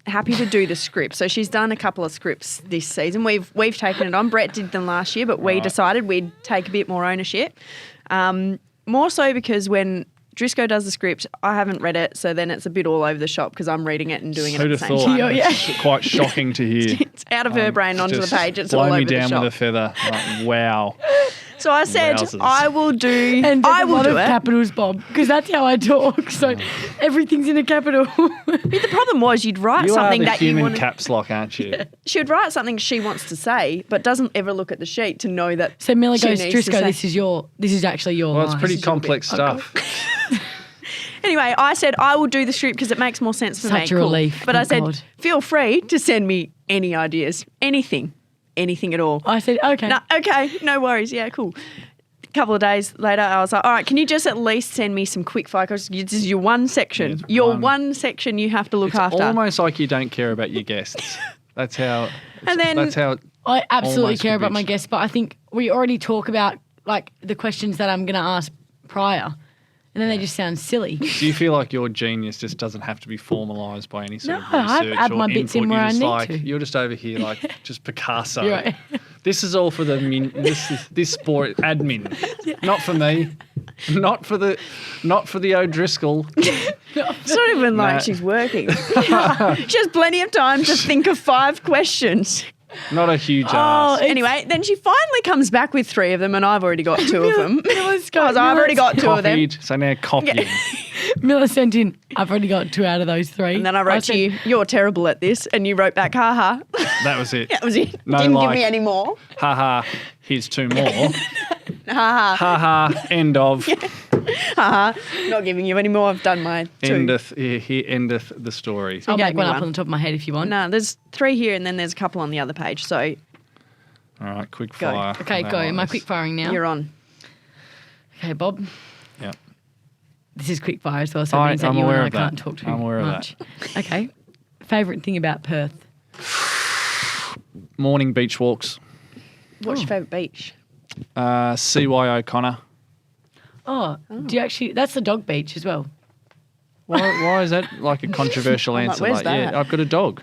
happy to do the script. So she's done a couple of scripts this season. We've taken it on. Brett did them last year, but we Right. decided we'd take a bit more ownership. More so because when Driscoll does the script, I haven't read it, so then it's a bit all over the shop because I'm reading it and doing it at Who'd the have same thought? time. Yeah. It's quite shocking to hear. It's out of her brain onto the Just page. It's blow all me over down the shop. with a feather. Like, wow. So I said, Wowzers. I will do. And I there's a will lot do of it. capitals, Bob, because that's how I talk. So everything's in a capital. The problem was you'd write You are something the that you human wanted. caps lock, aren't you? She would write something she wants to say, but doesn't ever look at the sheet to know that. So Miller she goes, needs to Driscoll, say- this is actually your Well, it's line. pretty is your complex bit. stuff. Anyway, I said I will do the script because it makes more sense for me. Such a relief, But I thank said, God. feel free to send me any ideas, anything at all. I said, okay. No, okay, no worries. Yeah, cool. A couple of days later, I was like, all right, can you just at least send me some quick fire? Because this is your one section. It's Your one. one section you have to look It's after. almost like you don't care about your guests. That's how. And then- that's how. I absolutely Almost care a about bitch. my guests, but I think we already talk about like the questions that I'm going to ask prior, and then they just sound silly. Do you feel like your genius just doesn't have to be formalised by any sort No, of I research add or my bits in input? where You're I just need like, to. You're just over here like just Picasso. You're right. This is all for the this sport admin, not for me, not for the O'Driscoll. It's not even Nah. like she's working. She has plenty of time to think of 5 questions. Not a huge Oh, ass. it's- Anyway, then she finally comes back with 3 of them, and I've already got 2 of them. Miller's I was like, I've already got 2 of them. Copied, so now copying. Miller sent in, I've already got 2 out of those 3. And then I wrote to you, you're terrible at this. And you wrote back, ha ha. That was it. That was it. No, Didn't give like- me any more. Ha ha. Here's 2 more. Ha ha. Ha ha. End of. Ha ha. Not giving you any more. I've done my 2. Endeth. Here endeth the story. I'll You make gave me one up one. on the top of my head if you want. No, there's 3 here, and then there's a couple on the other page. So All right. Quick Go. fire. Okay, go. Am I Analyse. quick firing now? you're on. Okay, Bob. Yeah. This is quick fire as well, so it means that I'm you and aware I of that. can't talk too I'm aware of much. Okay. Favourite thing about Perth? Morning beach walks. What's your favourite beach? CY O'Connor. Oh, do you actually? That's the dog beach as well. Why is that like a controversial I'm like, answer? where's that? Yeah, I've got a dog.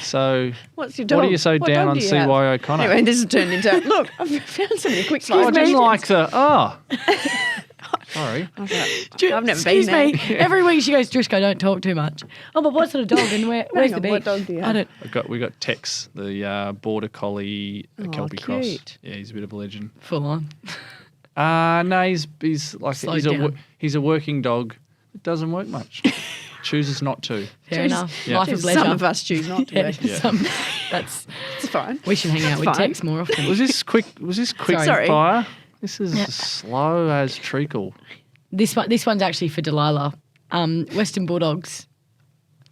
So What's your dog? what are you so What down dog on do you have? CY O'Connor? Anyway, this has turned into, look, I've found so many quick fire I didn't questions. like the Sorry. I was like, Do- I've never Excuse been there. me. Every week she goes, Driscoll, don't talk too much. Oh, but what sort of dog and where's Hang the on, what beach? dog do you I have? don't. We got Tex, the border collie, Kelpie cross. cute. Yeah, he's a bit of a legend. Full on. No, he's like Slow he's down. he's a working dog that doesn't work much. Chooses not to. Fair Choose- enough. Yeah. Life of leisure. Some of us choose not to. Yeah, Yeah. some- that's. It's fine. We should hang out with fine. Tex more often. Was this quick Sorry. fire? This is slow as treacle. This one's actually for Delilah. Western Bulldogs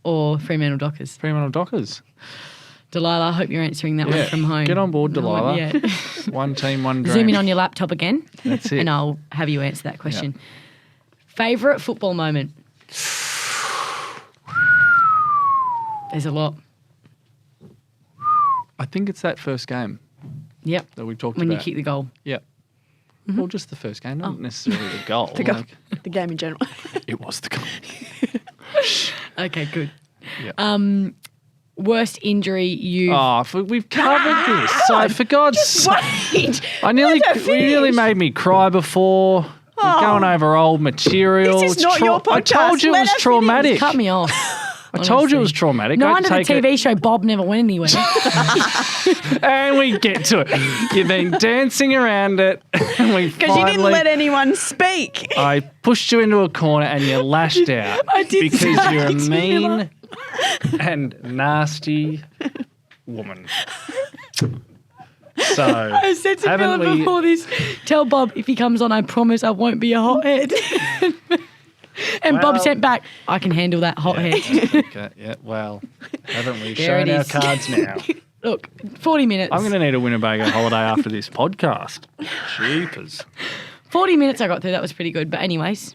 or Fremantle Dockers. Fremantle Dockers. Delilah, I hope you're answering that one Yeah. from home. Get on board, No one- Delilah. yeah. One team, one dream. Zoom in on your laptop again. That's it. And I'll have you answer that question. Favourite football moment? There's a lot. I think it's that first game Yep. that we talked When about. you kick the goal. Yep. Well, just the first game, not necessarily the goal. The, go- like, the game in general. it was the goal. Okay, good. Yep. Worst injury you. We've covered this. So for God's sake, Wait. I nearly, Let her you nearly finish. made me cry before. We're going over old material. This is It's not your I podcast. told you it Let was her finish. traumatic. Cut me off. I told you it was traumatic. No I wonder had the to take TV show Bob never went anywhere. And we get to it. You've been dancing around it. And we Because you didn't finally- let anyone speak. I pushed you into a corner and you lashed out. I did because say you're a to mean Miller. and nasty woman. So I said to haven't Miller we- before this, tell Bob if he comes on, I promise I won't be a hothead. And Bob Well- sent back, I can handle that hothead. Okay, yeah, well, haven't we There it shown our is. cards now? Look, 40 minutes. I'm going to need a Winnebago holiday after this podcast. Jeepers. 40 minutes I got through. That was pretty good. But anyways,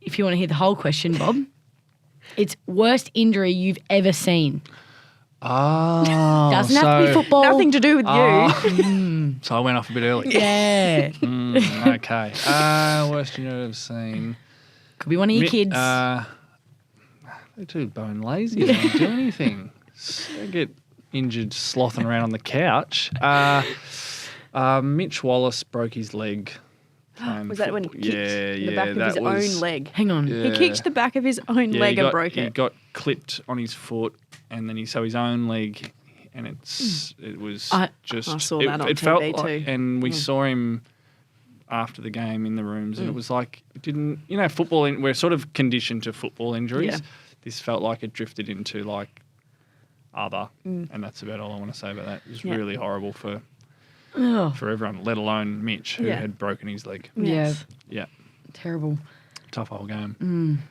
if you want to hear the whole question, Bob, it's worst injury you've ever seen. Oh, Doesn't have to be football. Nothing to do with you. So I went off a bit early. Yeah. Okay. Worst you've ever seen. Could be one of your kids. They're too bone lazy. They don't do anything. They get injured slothing around on the couch. Mitch Wallace broke his leg. Was that when he kicked the back of that his was- own leg? Hang on. Yeah. He kicked the back of his own Yeah, leg he and broke He it. got clipped on his foot, and then so his own leg, and it was I saw it, that on it felt TV like, too. and we saw him after the game in the rooms, and it was like it didn't. Football. We're sort of conditioned to football injuries. Yeah. This felt like it drifted into like other, and that's about all I want to say about that. It was Yeah. really horrible for Oh, everyone, let alone Mitch, who Yeah. had broken his leg. Yes. Yeah, terrible. tough old game.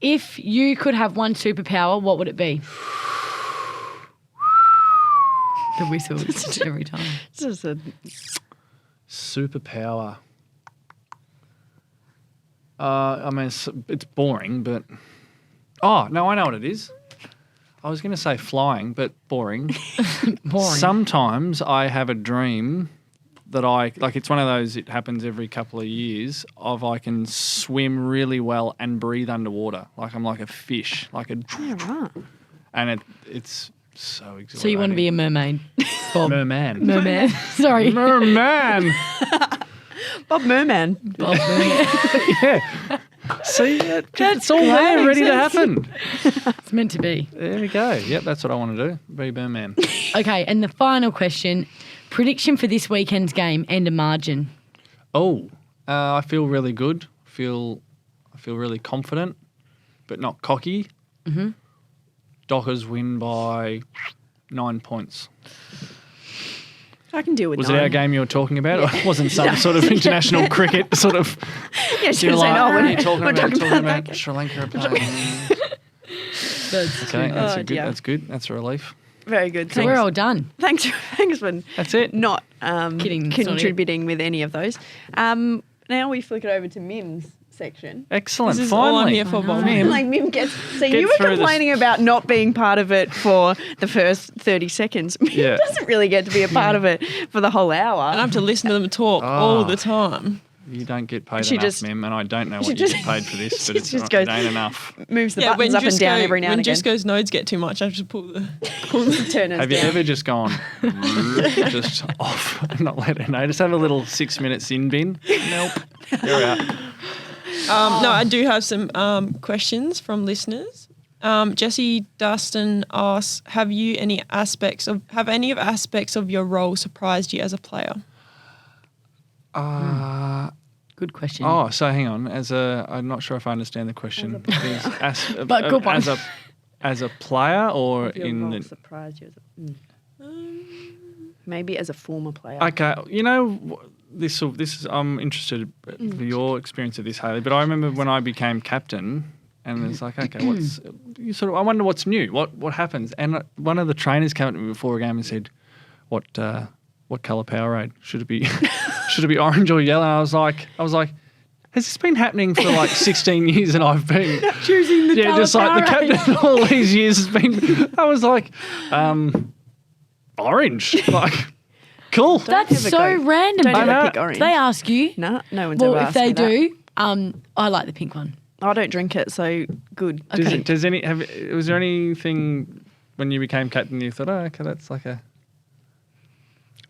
If you could have one superpower, what would it be? The whistle every time. It's just a Superpower. I mean, it's boring, but oh no, I know what it is. I was going to say flying, but boring. Boring. Sometimes I have a dream that it's one of those. It happens every couple of years. I can swim really well and breathe underwater, like I'm like a fish, like a, right. and it's so exhilarating. So you want to be a mermaid? Bob. merman? Merman. Sorry. Merman. Bob Merman. Bob Merman. Yeah. See, it's all there, ready to happen. It's meant to be. There we go. Yep, that's what I want to do. Be Merman. Okay, and the final question. Prediction for this weekend's game and a margin. Oh, I feel really good. I feel really confident, but not cocky. Mm-hmm. Dockers win by 9 points. I can deal with Was nine. it our game you were talking about? Or it wasn't some sort of international cricket sort of... Yeah, she You're was saying, like, oh, what are we're you talking we're about? talking Talking about about that. Sri Lanka are playing. That's Okay, that's Oh, good. dear. That's good. That's a relief. Very good. So we're all done. Thanks for That's it. not Kidding, it's not it. contributing with any of those. Now we flick it over to Mim's section. Excellent. This is all I'm Finally. here for, Bob. Mim. Like Mim gets. So Get you were through this. complaining about not being part of it for the first 30 seconds. Mim Yeah. doesn't really get to be a part of it for the whole hour. And I have to listen to them talk all the time. You don't get paid She enough, just- Mim, and I don't know she what you just- get paid for this, she but it's just not, goes- it ain't enough. Moves the Yeah, buttons up and down every now when and again. Jisco's nodes get too much, I have to pull the Turn us Have you down. ever just gone just off and not let her know? Just have a little 6 minute sin bin. Nope. You're out. No, I do have some questions from listeners. Jesse Dustin asks, have any aspects of your role surprised you as a player? Good question. Oh, so hang on. I'm not sure if I understand the question. But good one. As a player or Your in role the... surprised you as maybe as a former player. Okay, this is. I'm interested for your experience of this, Hayley. But I remember when I became captain, and it's like, okay, I wonder what's new. What happens? And one of the trainers came up to me before a game and said, "What colour Powerade should it be? Should it be orange or yellow?" And I was like, has this been happening for like 16 years and I've been Choosing the colour just like the Powerade. captain all these years has been. I was like, orange, like. Cool. That's ever so go- random. Don't I ever know. pick orange. They ask you. No one's Well, ever if asked they me that. do, I like the pink one. I don't drink it, so good. Okay. Was there anything when you became captain you thought, oh, okay, that's like a...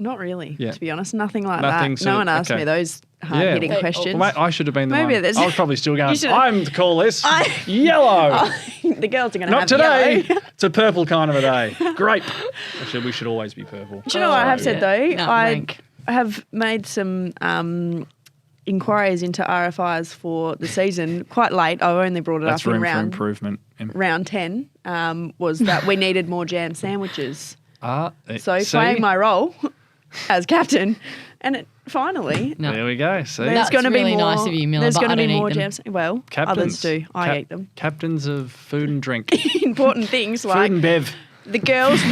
Not really, Yeah. to be honest. Nothing like Nothing that. sort No of- one asked okay. me those hard-hitting Yeah. questions. Well, mate, I should have been the Maybe one. there's- I was probably still going, You should- I'm to call this I- yellow. The girls are going to Not have today. yellow. It's a purple kind of a day. Grape. Actually, we should always be purple. Do you know what I have said, though? No, I rank. have made some inquiries into RFIs for the season quite late. I only brought it That's up in room for round improvement. round 10, was that we needed more jam sandwiches. So See? playing my role as captain, and it finally No. There we go. See? there's That's going to be really more. nice of you, Miller, There's but going I to be don't eat more them. jams. Well, others do. I eat them. Captains of food and drink. Food Important things like and bev. the girls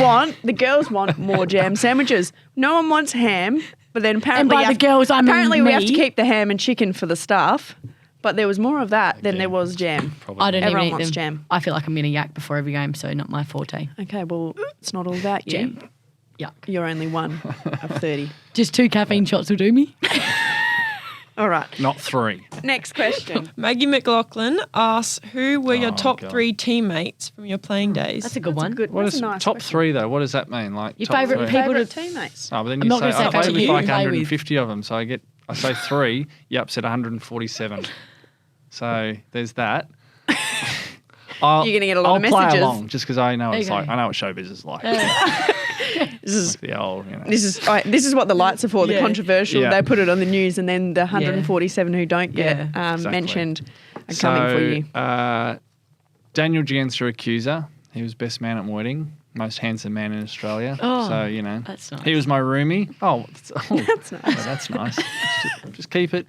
want more jam sandwiches. No one wants ham, but then apparently by the girls, I mean apparently we have to me. keep the ham and chicken for the staff. But there was more of that than Okay. there was jam. Probably. I don't Everyone even eat wants them. jam. I feel like I'm going to yak before every game, so not my forte. Okay, well, it's not all about you. Jam. Yuck. You're only one of 30. Just 2 caffeine shots will do me. All right. Not 3. Next question. Maggie McLaughlin asks, who were your Oh, top God. 3 teammates from your playing days? That's a good one. What That's is a nice top question. 3 though? What does that mean? Like Your top favourite 3? people Favourite to- teammates. Oh, but then I'm you not say gonna say I played favourite with you like play with. 150 of them, so I say 3. You upset 147. So there's that. You're gonna get a lot I'll of play messages. along just because I know what it's Okay. like. I know what showbiz is like. This is The old, you know. this is what the lights are for. The Yeah. controversial. Yeah. They put it on the news, and then the 147 who don't get Exactly. mentioned are coming for you. Daniel Gianster Accuser. He was best man at my wedding, most handsome man in Australia. Oh, so you know, that's nice. he was my roomie. That's nice. Yeah, that's nice. Just keep it.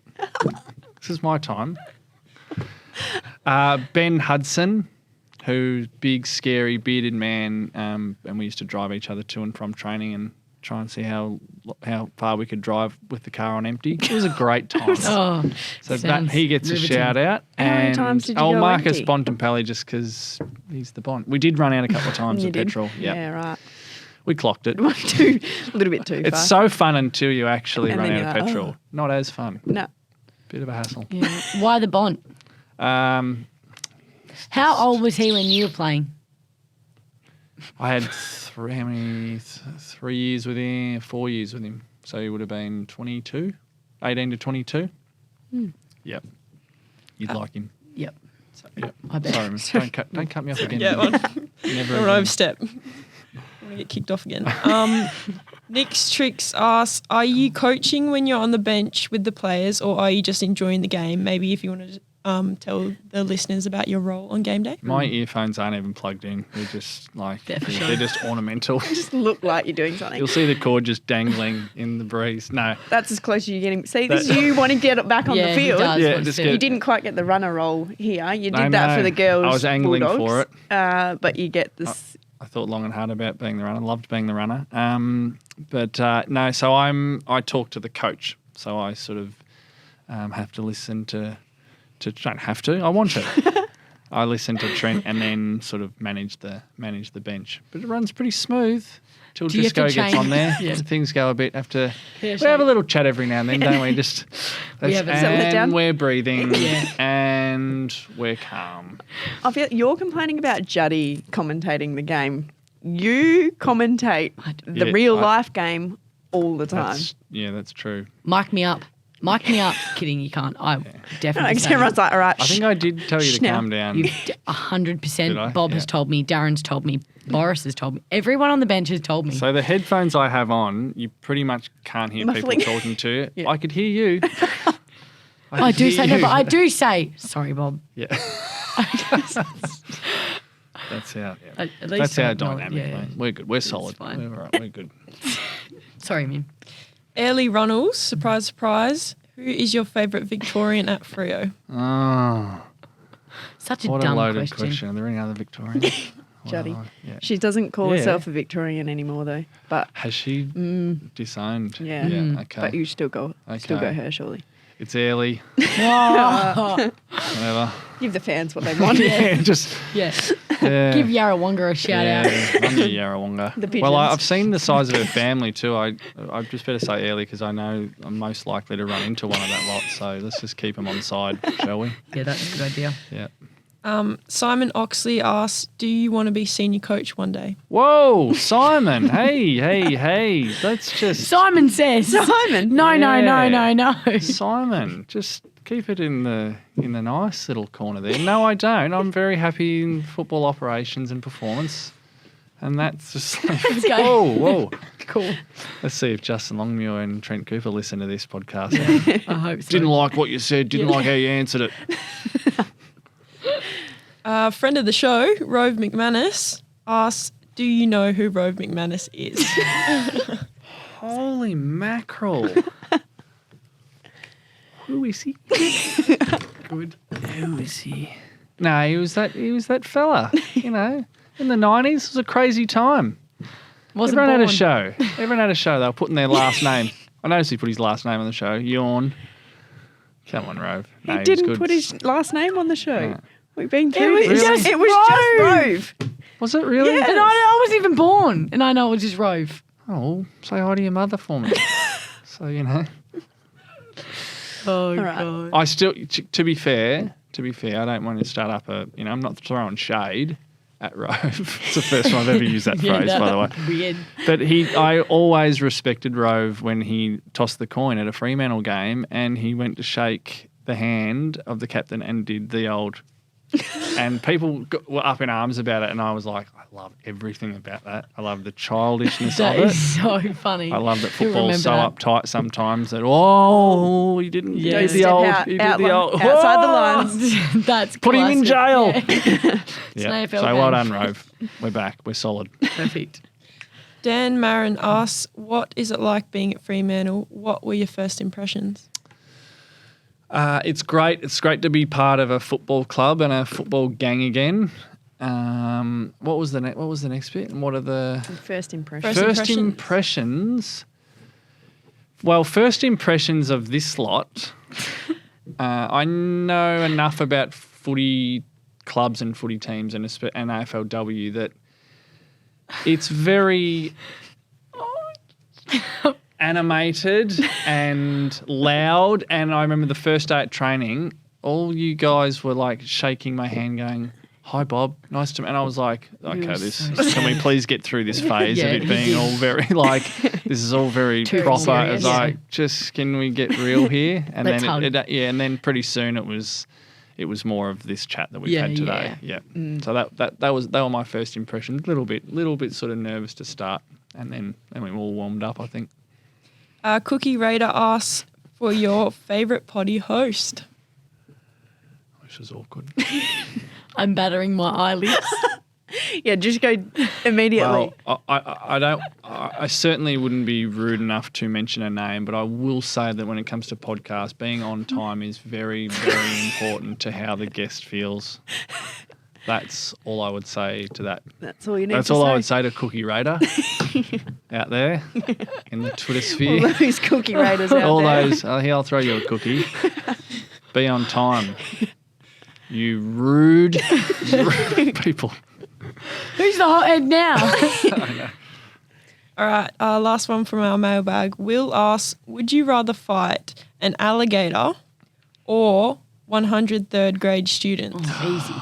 This is my time. Ben Hudson, who's big, scary, bearded man, and we used to drive each other to and from training and try and see how far we could drive with the car on empty. It was a great time. Oh, So that sounds he gets riveting. a shout out. How many And times did you go Marcus empty? Bontempelli, just because he's the Bond. We did run out a couple of times You of did? petrol. Yeah, Yeah, right. we clocked it. A little bit too It's far. so fun until you actually And run then out of you're like, petrol. oh. Not as fun. No. Bit of a hassle. Yeah. Why the Bont? How old was he when you were playing? I had 3 years with him, 4 years with him. So he would have been 22, 18 to 22. Yep. You'd like him. Yep. Yep. I bet. Sorry, miss. Don't cut me off again. Yeah, one. Never Don't again. overstep. I'm going to get kicked off again. Nick's Tricks asks, are you coaching when you're on the bench with the players or are you just enjoying the game? Maybe if you want to tell the listeners about your role on game day. My earphones aren't even plugged in. They're just like, Yeah, for sure. they're just ornamental. Just look like you're doing something. You'll see the cord just dangling in the breeze. No. That's as close as you're getting. See, this is you want to get it back on Yeah, the he field. does Yeah, want to just fit. get- You didn't quite get the runner role here. You did I that for know. the girls. I was angling Bulldogs, for it. but you get this. I thought long and hard about being the runner. Loved being the runner. No, so I talk to the coach. So I sort of have to listen to don't have to. I want to. I listen to Trent and then sort of manage the bench. But it runs pretty smooth till Do you have to Disco gets on change- there. Yeah. Things go a bit. Yeah, We have a shake. little chat every now and then, don't we? Just We have a settle it down. and we're breathing Yeah. and we're calm. I feel you're complaining about Juddy commentating the game. You commentate the Yeah, real life game all the time. That's true. Mic me up. Mic me up. Kidding, you can't. I definitely Because say everyone's like, all right, I think I did tell you to now. calm down. You've Did I? 100%. Bob has Yeah. told me. Darren's told me. Boris has told me. Everyone on the bench has told me. So the headphones I have on, you pretty much can't hear Muffling. people talking to you. Yeah. I could hear you. I do could say hear no, but I you. do say sorry, Bob. Yeah. That's how. Yeah. At least That's I our acknowledge- dynamic, yeah, mate. We're good. We're solid. fine. We're all right. We're good. Sorry, man. Airlie Runnels, surprise, surprise. Who is your favourite Victorian at Freo? Oh, Such a what a dumb loaded question. question. Are there any other Victorians? Juddy. Yeah. She doesn't call Yeah. herself a Victorian anymore, though. But Has she disowned? Yeah. Okay. but you still go Okay. her, surely. It's early. Oh, Whatever. Give the fans what they want. Yeah. Just. yeah. Yeah. Give Yarrawonga a shout out. I'm the Yarrawonga. The Well, pigeons. I've seen the size of her family too. I just better say early because I know I'm most likely to run into one of that lot. So let's just keep them on side, shall we? Yeah, that's a good idea. Yeah. Simon Oxley asks, do you want to be senior coach one day? Whoa, Simon. Hey. Let's just... Simon says. Simon. No. Simon, just keep it in the nice little corner there. No, I don't. I'm very happy in football operations and performance. And that's just like, whoa. Cool. Let's see if Justin Longmuir and Trent Cooper listen to this podcast. I hope so. Didn't like what you said, didn't like how you answered it. Friend of the show, Rove McManus, asks, do you know who Rove McManus is? Holy mackerel. Who is he? Good. Who is he? No, he was that fella, in the 90s. It was a crazy time. Everyone had a show. They were putting their last name. I noticed he put his last name on the show. Yawn. Come on, Rove. No, He didn't was good. put his last name on the show. No. We've been It through was this. just It was just Rove. Was it really? Yeah. And I wasn't even born, and I know it was just Rove. Oh, say hi to your mother for me. So, Oh, right. God. I still, to be fair, I don't want to start up I'm not throwing shade at Rove. It's the first time I've ever used that phrase, by the way. Weird. But I always respected Rove when he tossed the coin at a Fremantle game and he went to shake the hand of the captain and did the old... And people were up in arms about it and I was like, I love everything about that. I love the childishness That of it. is so funny. I love that You'll football's so remember that. uptight sometimes that, he didn't Yeah. do Go the step old... out, he did out the line- old... outside the lines. That's Put him in classic. jail. Yeah. Yeah. It's So an AFL well game. done, Rove. We're back. We're solid. Perfect. Dan Marin asks, what is it like being at Fremantle? What were your first impressions? It's great. It's great to be part of a football club and a football gang again. What was the next bit? And what are the First impression. First impressions? Well, first impressions of this lot. I know enough about footy clubs and footy teams and AFLW that it's very animated and loud. And I remember the first day at training, all you guys were like shaking my hand going, hi, Bob, nice to meet you. And I was like, okay, can we please get through this phase Yeah, of it you being did. all very like, this is all very Too proper. serious. It's like, just can we get real here? And Let's then hug. and then pretty soon it was more of this chat that we've Yeah, had today. Yeah. So they were my first impressions. Little bit sort of nervous to start, and then we all warmed up, I think. Cookie Raider asks for your favourite potty host. Which was awkward. I'm battering my eyelids. Yeah, just go immediately. Well, I certainly wouldn't be rude enough to mention a name, but I will say that when it comes to podcasts, being on time is very, very important to how the guest feels. That's all I would say to that. That's all you need That's to all say. I would say to Cookie Raider out there in the Twitter All sphere. those cookie raiders out All there. those, here, I'll throw you a cookie. Be on time. You rude people. Who's the hothead now? All right, last one from our mailbag. Will asks, would you rather fight an alligator or 100 third grade students? Easy.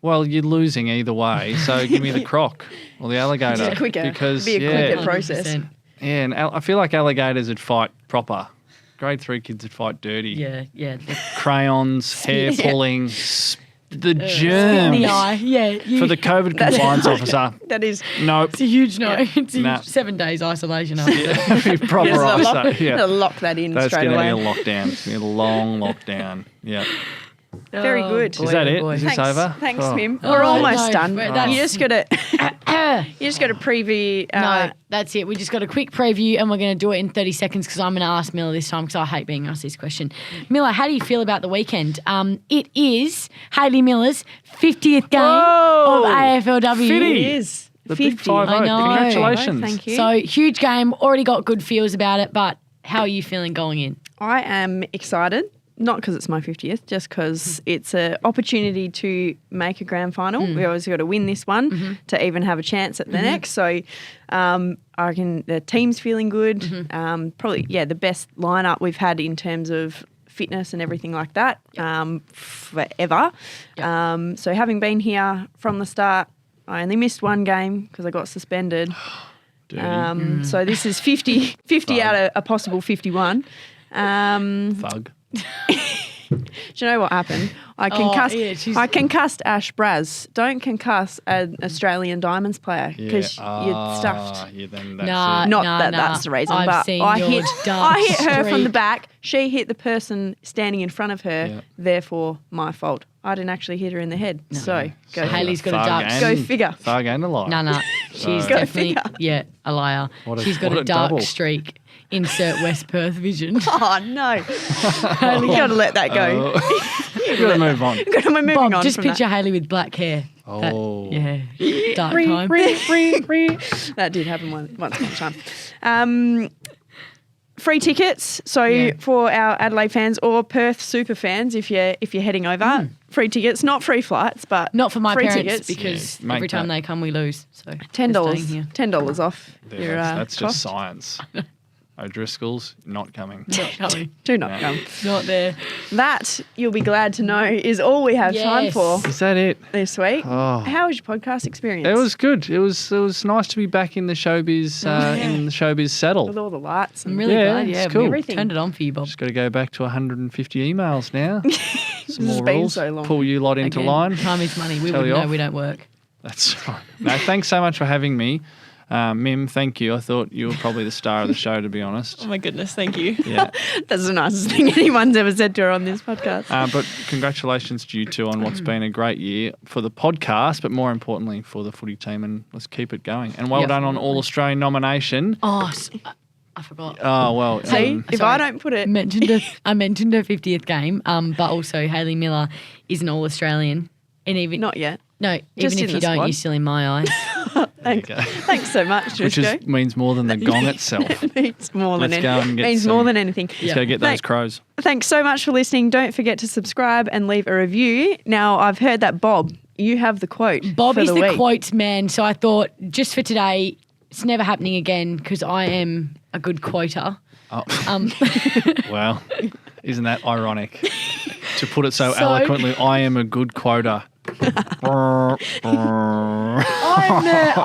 Well, you're losing either way, so give me the croc or the alligator. It's quicker. Because, Be a yeah, quicker process. 100%. yeah, and I feel like alligators would fight proper. Grade 3 kids would fight dirty. Yeah. Crayons, hair Yeah. pulling, the In germs. the eye. Yeah. For the COVID compliance officer, That is nope. It's a huge no. It's a Nah. 7 days isolation after. Yeah, proper Yes, I'll ice. lock, Yeah. I'll lock that in That's straight going to be away. a lockdown. It's going to be a long lockdown. Yeah. Very good. boy, Is that oh it? boy. Is this Thanks, over? thanks, Oh. Mim. Oh, We're almost no, done. but that's- You just got to preview. No, that's it. We just got a quick preview and we're going to do it in 30 seconds because I'm going to ask Miller this time because I hate being asked this question. Miller, how do you feel about the weekend? It is Hayley Miller's 50th game Whoa! of AFLW. Fitty. It is. The 50. big 5-0. I know. Congratulations. Thank you. So huge game, already got good feels about it, but how are you feeling going in? I am excited, not because it's my 50th, just because it's an opportunity to make a grand final. We always got to win this one to even have a chance at the next. So I reckon the team's feeling good. Probably, the best lineup we've had in terms of fitness and everything like that forever. So having been here from the start, I only missed one game because I got suspended. So this is 50 out of a possible 51. Thug. Do you know what happened? I concussed Ash Braz. Don't concuss an Australian Diamonds player because you're stuffed. Yeah, then That's the reason. I've seen I your hit dark her from the streak. back. She hit the person standing in front of her. Therefore, my fault. I didn't actually hit her in the head. So go. Haley's got a dark. Go figure. Thug and a liar. No. She's Go definitely a liar. She's got what a a dark double. streak. Insert West Perth vision. Oh no! You got to let that go. You've got to move on. Got to moving Bob, on. just from picture Haley with black hair. Oh. Dark time. That did happen once upon a time. Free tickets. So for our Adelaide fans or Perth super fans, if you're heading over, free tickets, not free flights, but Not for my free parents tickets. because make every time that. they come we lose. So $10. $10 off There, your that's cost. just science. O'Driscoll's not coming. Not coming. Do not come. Not there. That, you'll be glad to know, is all we have time Yes. for Is that it? this week. Oh. How was your podcast experience? It was good. It was nice to be back in the showbiz in the showbiz With saddle. all the lights. I'm And really Yeah, glad. it's Yeah, cool. we Everything. turned it on for you, Bob. Just got to go back to 150 emails now. Some It's more been rules. so long. Pull you lot into Again, line. Time is money. We Tell wouldn't you know off. we don't work. That's right. No, thanks so much for having me. Mim, thank you. I thought you were probably the star of the show, to be honest. Oh my goodness, thank you. Yeah. That's the nicest thing anyone's ever said to her on this podcast. But congratulations to you two on what's been a great year for the podcast, but more importantly for the footy team, and let's keep it going. And well Yep. done on All Australian nomination. Oh, I forgot. Oh, well. See, if I don't put it... I mentioned her 50th game, but also Hayley Miller is an All Australian, and even Not yet. no, Just even in if you the don't, squad. you're still in my eyes. Thanks, you go. thanks so much, Which Drisco. means more than the gong itself. Means more than Let's go and get means some- more than anything. Let's go get those crows. Thanks so much for listening. Don't forget to subscribe and leave a review. Now, I've heard that, Bob, you have the quote Bob for is the week. quotes man, so I thought just for today, it's never happening again because I am a good quoter. Oh. Well, isn't that ironic? To put it so So- eloquently, I am a good quoter.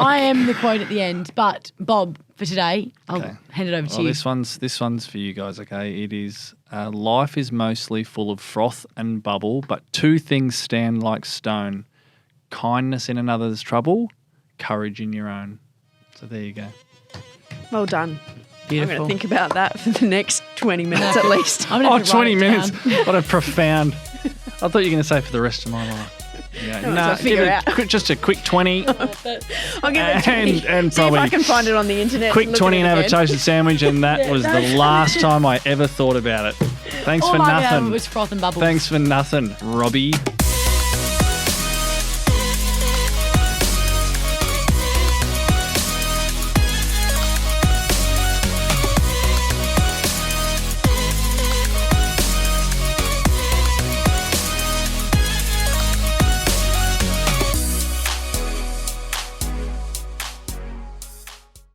I am the quote at the end. But Bob, for today, I'll Okay. hand it over to Well, you. this one's for you guys, okay? It is, life is mostly full of froth and bubble, but two things stand like stone. Kindness in another's trouble, courage in your own. So there you go. Well done. I'm Beautiful. going to think about that for the next 20 minutes at least. I'm gonna Oh, have to write 20 it minutes. down. What a profound. I thought you were going to say for the rest of my life. Yeah. No, so figure give out. it just a quick 20. I'll give it 20. And See if I probably can find it on the internet. quick and look 20 at and it have a again. toasted sandwich, and that was the last time I ever thought about it. Thanks All for I know nothing. was froth and bubbles. Thanks for nothing, Robbie.